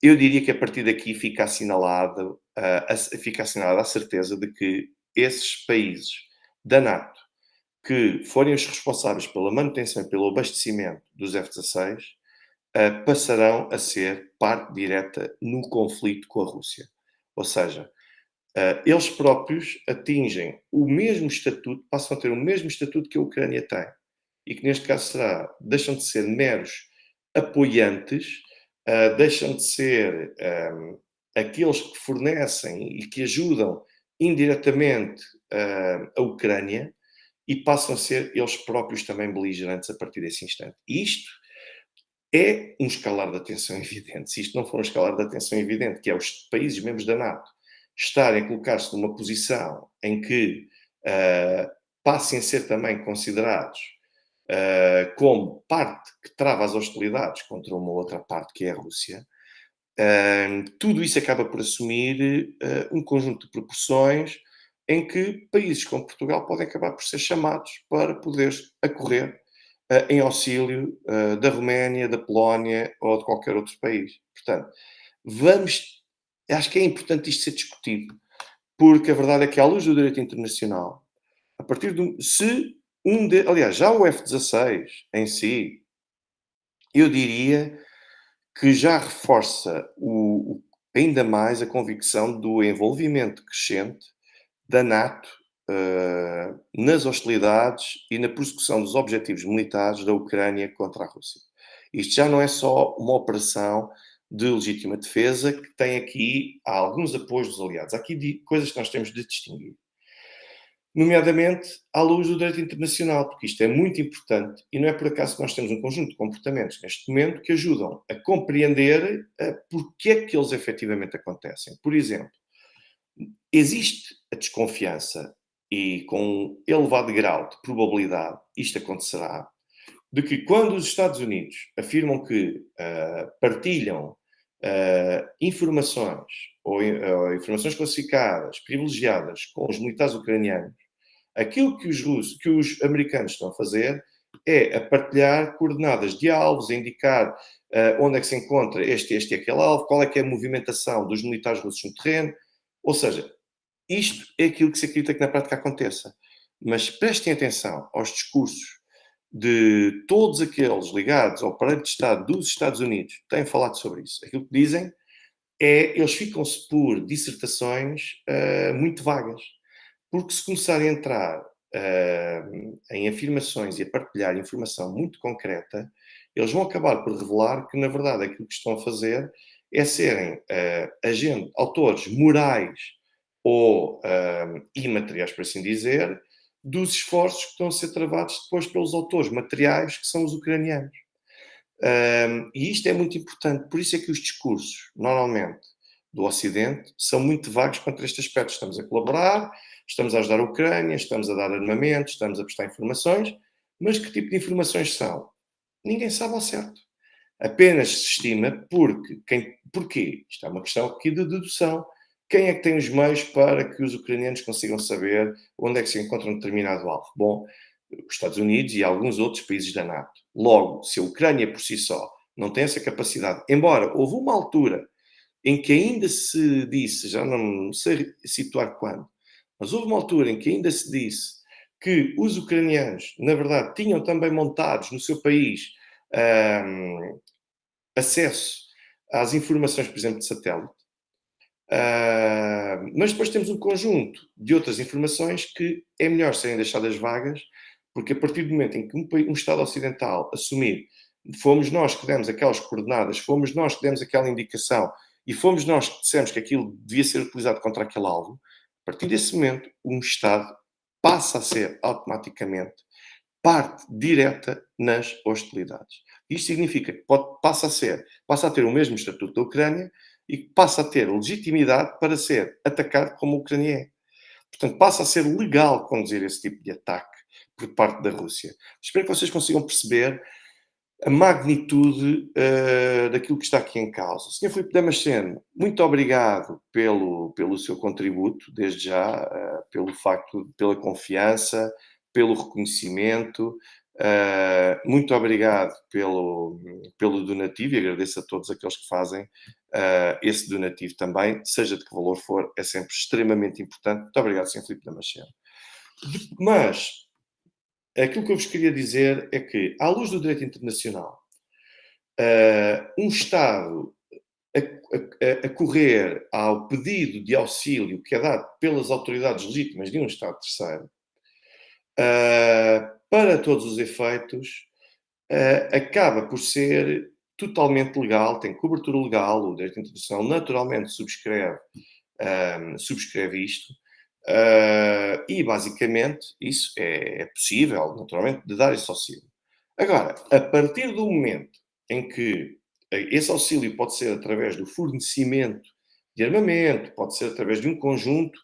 eu diria que a partir daqui fica assinalada a certeza de que esses países da NATO que forem os responsáveis pela manutenção e pelo abastecimento dos F-16 passarão a ser parte direta no conflito com a Rússia. Ou seja, eles próprios atingem o mesmo estatuto, passam a ter o mesmo estatuto que a Ucrânia tem. E que neste caso deixam de ser meros apoiantes, deixam de ser aqueles que fornecem e que ajudam indiretamente a Ucrânia e passam a ser eles próprios também beligerantes a partir desse instante. E isto é um escalar de atenção evidente. Se isto não for um escalar de atenção evidente, que é os países membros da NATO estarem a colocar-se numa posição em que passem a ser também considerados como parte que trava as hostilidades contra uma outra parte, que é a Rússia, tudo isso acaba por assumir um conjunto de proporções em que países como Portugal podem acabar por ser chamados para poder acorrer em auxílio da Roménia, da Polónia ou de qualquer outro país. Portanto, vamos. Acho que é importante isto ser discutido, porque a verdade é que, à luz do direito internacional, a partir do. Se aliás, já o F-16 em si, eu diria que já reforça ainda mais a convicção do envolvimento crescente da NATO nas hostilidades e na persecução dos objetivos militares da Ucrânia contra a Rússia. Isto já não é só uma operação de legítima defesa que tem aqui alguns apoios dos aliados. Há aqui coisas que nós temos de distinguir. Nomeadamente à luz do direito internacional, porque isto é muito importante e não é por acaso que nós temos um conjunto de comportamentos neste momento que ajudam a compreender porque é que eles efetivamente acontecem. Por exemplo, existe a desconfiança e com um elevado grau de probabilidade isto acontecerá, de que quando os Estados Unidos afirmam que partilham informações ou informações classificadas, privilegiadas com os militares ucranianos, aquilo que os americanos estão a fazer é a partilhar coordenadas de alvos, a indicar onde é que se encontra este e aquele alvo, qual é que é a movimentação dos militares russos no terreno. Ou seja, isto é aquilo que se acredita que na prática aconteça. Mas prestem atenção aos discursos de todos aqueles ligados ao aparelho de Estado dos Estados Unidos que têm falado sobre isso. Aquilo que dizem é, eles ficam-se por dissertações muito vagas. Porque se começarem a entrar em afirmações e a partilhar informação muito concreta, eles vão acabar por revelar que, na verdade, aquilo que estão a fazer é serem autores morais ou imateriais, por assim dizer, dos esforços que estão a ser travados depois pelos autores materiais, que são os ucranianos. E isto é muito importante, por isso é que os discursos, normalmente, do Ocidente, são muito vagos quanto a este aspecto. Estamos a colaborar, estamos a ajudar a Ucrânia, estamos a dar armamento, estamos a prestar informações, mas que tipo de informações são? Ninguém sabe ao certo. Apenas se estima porquê? Isto é uma questão aqui de dedução. Quem é que tem os meios para que os ucranianos consigam saber onde é que se encontra um determinado alvo? Bom, os Estados Unidos e alguns outros países da NATO. Logo, se a Ucrânia por si só não tem essa capacidade, embora houve uma altura em que ainda se disse, já não sei situar quando, mas houve uma altura em que ainda se disse que os ucranianos, na verdade, tinham também montados no seu país acesso às informações, por exemplo, de satélite. Mas depois temos um conjunto de outras informações que é melhor serem deixadas vagas, porque a partir do momento em que um Estado ocidental assumir fomos nós que demos aquelas coordenadas, fomos nós que demos aquela indicação e fomos nós que dissemos que aquilo devia ser utilizado contra aquele alvo, a partir desse momento, um Estado passa a ser automaticamente parte direta nas hostilidades. Isto significa que passa a ter o mesmo estatuto da Ucrânia e que passa a ter legitimidade para ser atacado como a Ucrânia é. Portanto, passa a ser legal conduzir esse tipo de ataque por parte da Rússia. Espero que vocês consigam perceber a magnitude daquilo que está aqui em causa. Sr. Filipe Damasceno, muito obrigado pelo seu contributo, desde já, pelo facto, pela confiança, pelo reconhecimento. Muito obrigado pelo donativo e agradeço a todos aqueles que fazem esse donativo também, seja de que valor for, é sempre extremamente importante. Muito obrigado, Sr. Filipe Damasceno. Mas aquilo que eu vos queria dizer é que, à luz do direito internacional, um Estado a correr ao pedido de auxílio que é dado pelas autoridades legítimas de um Estado terceiro, para todos os efeitos, acaba por ser totalmente legal, tem cobertura legal, o direito internacional naturalmente subscreve isto, e basicamente isso é possível, naturalmente, de dar esse auxílio. Agora, a partir do momento em que esse auxílio pode ser através do fornecimento de armamento, pode ser através de um conjunto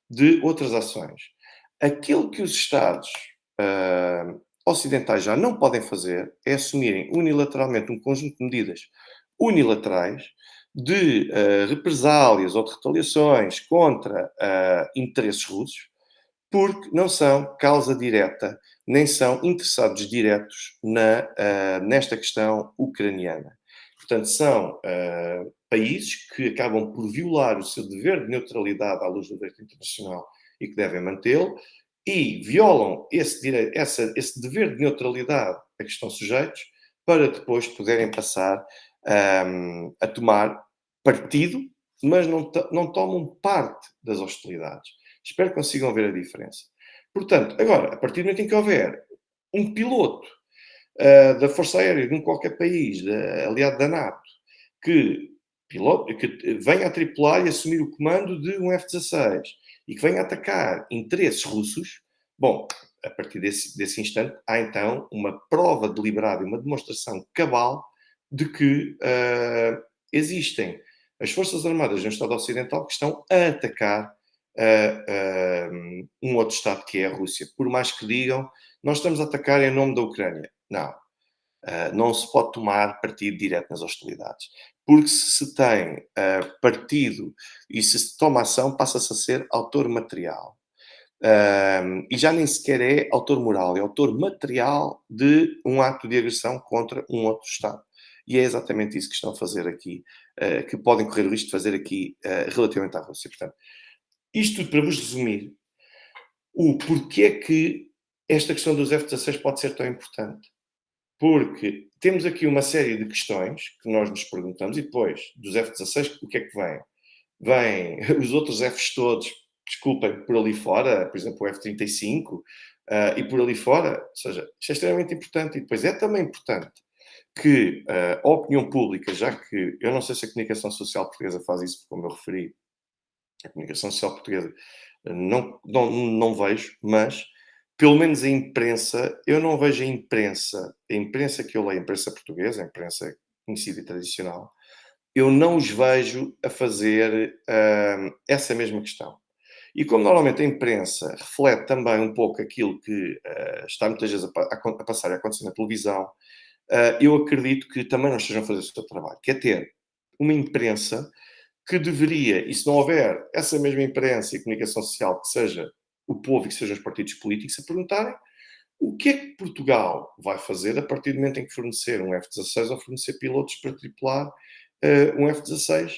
de outras ações. Aquilo que os Estados ocidentais já não podem fazer é assumirem unilateralmente um conjunto de medidas unilaterais de represálias ou de retaliações contra interesses russos, porque não são causa direta, nem são interessados diretos nesta questão ucraniana. Portanto, são países que acabam por violar o seu dever de neutralidade à luz do direito internacional e que devem mantê-lo, e violam esse dever de neutralidade a que estão sujeitos para depois poderem passar a tomar partido, mas não tomam parte das hostilidades. Espero que consigam ver a diferença. Portanto, agora, a partir do momento em que houver um piloto da Força Aérea de um qualquer país, aliado da NATO, que venha a tripular e assumir o comando de um F-16 e que venha a atacar interesses russos, bom, a partir desse instante, há então uma prova deliberada e uma demonstração cabal de que existem as Forças Armadas no Estado Ocidental que estão a atacar um outro Estado que é a Rússia. Por mais que digam, nós estamos a atacar em nome da Ucrânia. Não. Não se pode tomar partido direto nas hostilidades. Porque se tem partido e se toma ação, passa-se a ser autor material. E já nem sequer é autor moral, é autor material de um ato de agressão contra um outro Estado. E é exatamente isso que estão a fazer aqui, que podem correr o risco de fazer aqui relativamente à Rússia. Portanto, isto tudo para vos resumir o porquê que esta questão dos F-16 pode ser tão importante. Porque temos aqui uma série de questões que nós nos perguntamos e depois dos F-16 o que é que vem? Vêm os outros Fs todos, desculpem, por ali fora, por exemplo o F-35 e por ali fora, ou seja, isto é extremamente importante e depois é também importante que a opinião pública, já que eu não sei se a comunicação social portuguesa faz isso, como eu referi, a comunicação social portuguesa não vejo, mas pelo menos a imprensa, eu não vejo a imprensa que eu leio, a imprensa portuguesa, a imprensa conhecida e tradicional, eu não os vejo a fazer essa mesma questão. E como normalmente a imprensa reflete também um pouco aquilo que está muitas vezes a passar e a acontecer na televisão, eu acredito que também não estejam a fazer o seu trabalho, que é ter uma imprensa que deveria, e se não houver essa mesma imprensa e comunicação social, que seja o povo e que sejam os partidos políticos, a perguntarem o que é que Portugal vai fazer a partir do momento em que fornecer um F-16 ou fornecer pilotos para tripular um F-16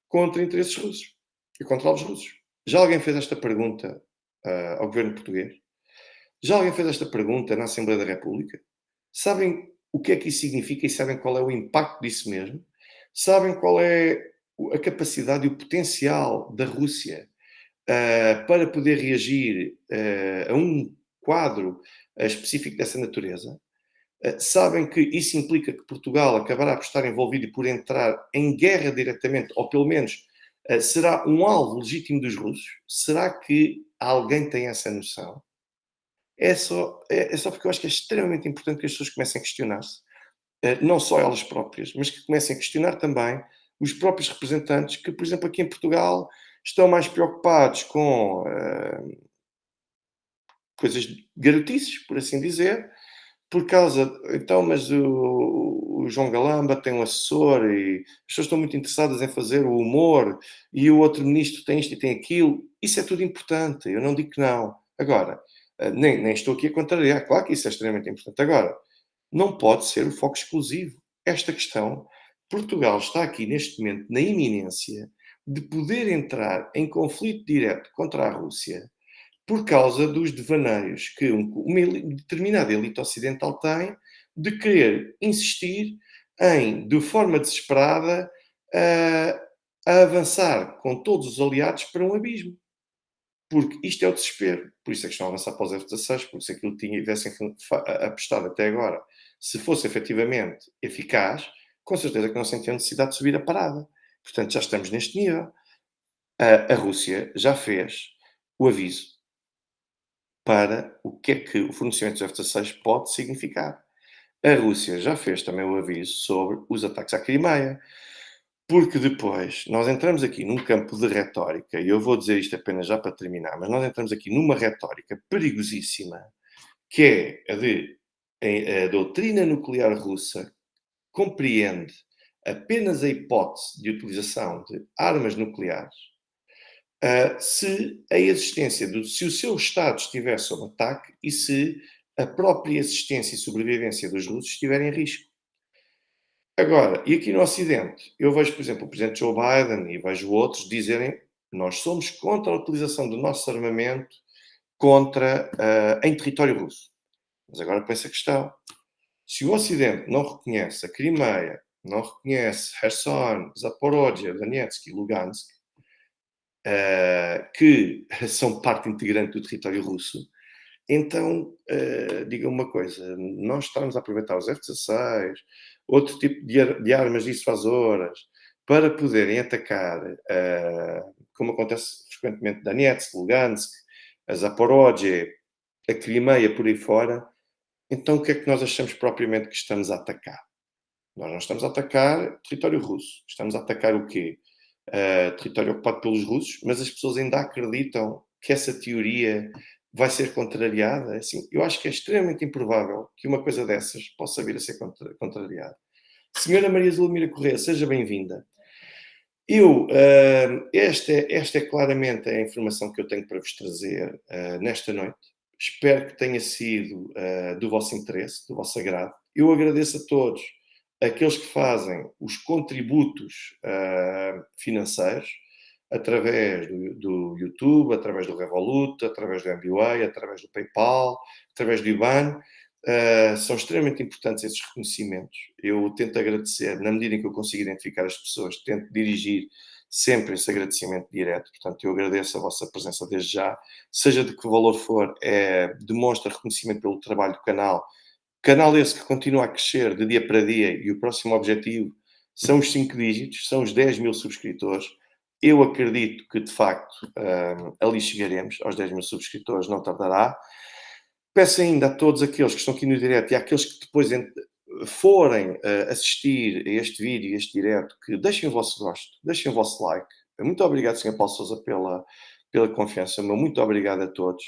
contra interesses russos e contra alvos russos. Já alguém fez esta pergunta ao governo português? Já alguém fez esta pergunta na Assembleia da República? Sabem o que é que isso significa e sabem qual é o impacto disso mesmo? Sabem qual é a capacidade e o potencial da Rússia para poder reagir a um quadro específico dessa natureza? Sabem que isso implica que Portugal acabará por estar envolvido e por entrar em guerra diretamente, ou pelo menos será um alvo legítimo dos russos? Será que alguém tem essa noção? É só porque eu acho que é extremamente importante que as pessoas comecem a questionar-se, não só elas próprias, mas que comecem a questionar também os próprios representantes que, por exemplo, aqui em Portugal estão mais preocupados com coisas garotices, por assim dizer, por causa, então, mas o João Galamba tem um assessor e as pessoas estão muito interessadas em fazer o humor e o outro ministro tem isto e tem aquilo. Isso é tudo importante, eu não digo que não. Agora, nem estou aqui a contrariar, claro que isso é extremamente importante. Agora, não pode ser o foco exclusivo. Esta questão, Portugal está aqui neste momento na iminência de poder entrar em conflito direto contra a Rússia por causa dos devaneios que uma determinada elite ocidental tem de querer insistir em, de forma desesperada, a avançar com todos os aliados para um abismo. Porque isto é o desespero. Por isso é que estão a avançar para os F-16, porque se aquilo tivessem apostado até agora, se fosse efetivamente eficaz, com certeza que não sentiam necessidade de subir a parada. Portanto, já estamos neste nível. A Rússia já fez o aviso para o que é que o fornecimento dos F-16 pode significar. A Rússia já fez também o aviso sobre os ataques à Crimeia, porque depois nós entramos aqui num campo de retórica, e eu vou dizer isto apenas já para terminar, mas nós entramos aqui numa retórica perigosíssima, que é a doutrina nuclear russa compreende apenas a hipótese de utilização de armas nucleares se o seu Estado estiver sob ataque e se a própria existência e sobrevivência dos russos estiver em risco. Agora, e aqui no Ocidente, eu vejo, por exemplo, o presidente Joe Biden e vejo outros dizerem nós somos contra a utilização do nosso armamento em território russo. Mas agora pensa a questão. Se o Ocidente não reconhece a Crimeia, não reconhece Kherson, Zaporozhye, Donetsk e Lugansk, que são parte integrante do território russo, então, diga uma coisa, nós estamos a aproveitar os F-16, outro tipo de armas dissuasoras, para poderem atacar, como acontece frequentemente, Donetsk, Lugansk, a Zaporozhye, a Crimeia, por aí fora, então o que é que nós achamos propriamente que estamos a atacar? Nós não estamos a atacar território russo. Estamos a atacar o quê? Território ocupado pelos russos, mas as pessoas ainda acreditam que essa teoria vai ser contrariada. Assim, eu acho que é extremamente improvável que uma coisa dessas possa vir a ser contrariada. Senhora Maria Zulmira Corrêa, seja bem-vinda. Esta é claramente a informação que eu tenho para vos trazer nesta noite. Espero que tenha sido do vosso interesse, do vosso agrado. Eu agradeço a todos aqueles que fazem os contributos financeiros através do YouTube, através do Revolut, através do MBWay, através do PayPal, através do IBAN. São extremamente importantes esses reconhecimentos. Eu tento agradecer, na medida em que eu consigo identificar as pessoas, tento dirigir sempre esse agradecimento direto. Portanto, eu agradeço a vossa presença desde já. Seja de que valor for, demonstra reconhecimento pelo trabalho do canal. Canal esse que continua a crescer de dia para dia e o próximo objetivo são os 5 dígitos, são os 10 mil subscritores. Eu acredito que, de facto, ali chegaremos aos 10 mil subscritores, não tardará. Peço ainda a todos aqueles que estão aqui no direto e àqueles que depois forem assistir a este vídeo e este direto, que deixem o vosso gosto, deixem o vosso like. Muito obrigado, Sr. Paulo Sousa, pela confiança. Muito obrigado a todos.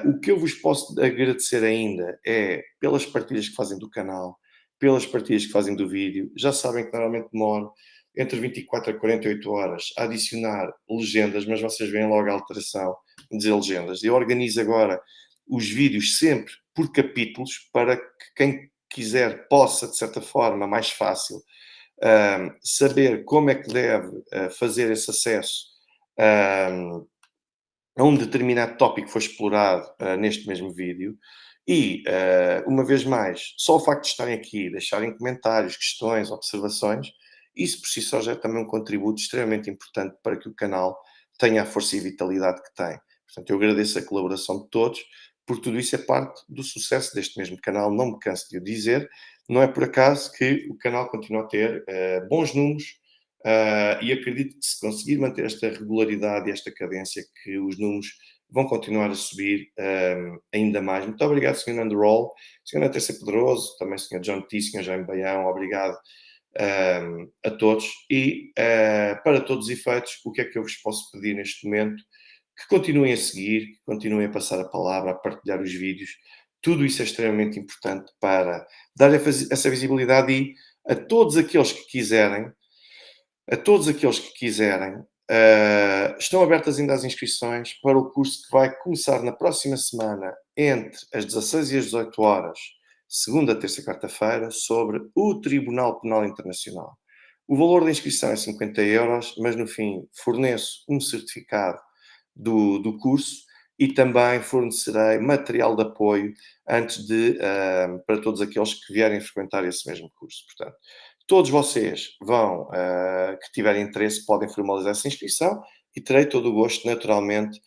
O que eu vos posso agradecer ainda é pelas partilhas que fazem do canal, pelas partilhas que fazem do vídeo. Já sabem que normalmente demoro entre 24 a 48 horas a adicionar legendas, mas vocês veem logo a alteração de dizer legendas. Eu organizo agora os vídeos sempre por capítulos para que quem quiser possa, de certa forma, mais fácil, saber como é que deve fazer esse acesso a um determinado tópico que foi explorado neste mesmo vídeo. E, uma vez mais, só o facto de estarem aqui, deixarem comentários, questões, observações, isso por si só já é também um contributo extremamente importante para que o canal tenha a força e vitalidade que tem. Portanto, eu agradeço a colaboração de todos, porque tudo isso é parte do sucesso deste mesmo canal, não me canso de o dizer. Não é por acaso que o canal continua a ter bons números, e acredito que se conseguir manter esta regularidade e esta cadência, que os números vão continuar a subir ainda mais. Muito obrigado, Sr. Nando Roll, Sr. Natércia Pedroso, também Sr. John T, Sr. Jaime Baião, obrigado a todos. E para todos os efeitos, o que é que eu vos posso pedir neste momento? Que continuem a seguir, que continuem a passar a palavra, a partilhar os vídeos. Tudo isso é extremamente importante para dar essa visibilidade e a todos aqueles que quiserem, estão abertas ainda as inscrições para o curso que vai começar na próxima semana, entre as 16 e as 18 horas, segunda, terça e quarta-feira, sobre o Tribunal Penal Internacional. O valor da inscrição é 50 euros, mas no fim forneço um certificado do curso e também fornecerei material de apoio para todos aqueles que vierem frequentar esse mesmo curso. Portanto, todos vocês que tiverem interesse, podem formalizar essa inscrição e terei todo o gosto, naturalmente,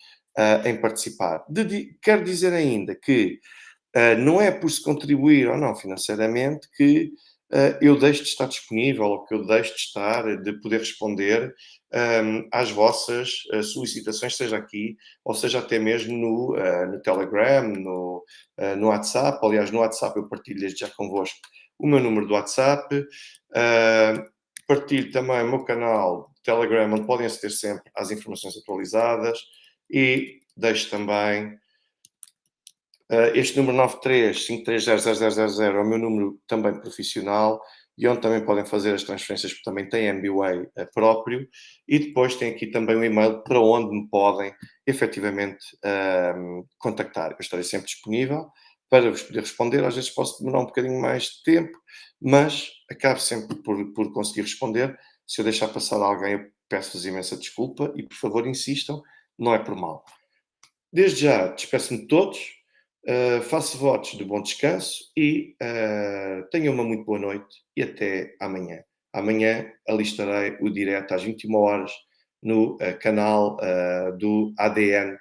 em participar. Quero dizer ainda que não é por se contribuir ou não financeiramente que eu deixo de estar disponível ou que eu deixo de poder responder às vossas solicitações, seja aqui ou seja até mesmo no Telegram, no WhatsApp. Aliás, no WhatsApp eu partilho desde já convosco o meu número do WhatsApp. Partilho também o meu canal Telegram, onde podem aceder sempre às informações atualizadas, e deixo também este número 93-530-0000 é o meu número também profissional, e onde também podem fazer as transferências, porque também tem MBWay próprio, e depois tem aqui também um e-mail para onde me podem efetivamente contactar. Eu estarei sempre disponível para vos poder responder. Às vezes posso demorar um bocadinho mais de tempo, mas acabo sempre por conseguir responder. Se eu deixar passar alguém, eu peço-vos imensa desculpa e, por favor, insistam, não é por mal. Desde já, despeço-me de todos, faço votos de bom descanso e tenham uma muito boa noite e até amanhã. Amanhã ali estarei o direto às 21 horas no canal do ADN.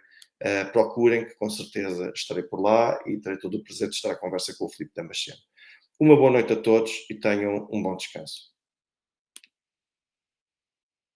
Procurem que com certeza estarei por lá e terei todo o prazer de estar à conversa com o Filipe Damasceno. Uma boa noite a todos e tenham um bom descanso.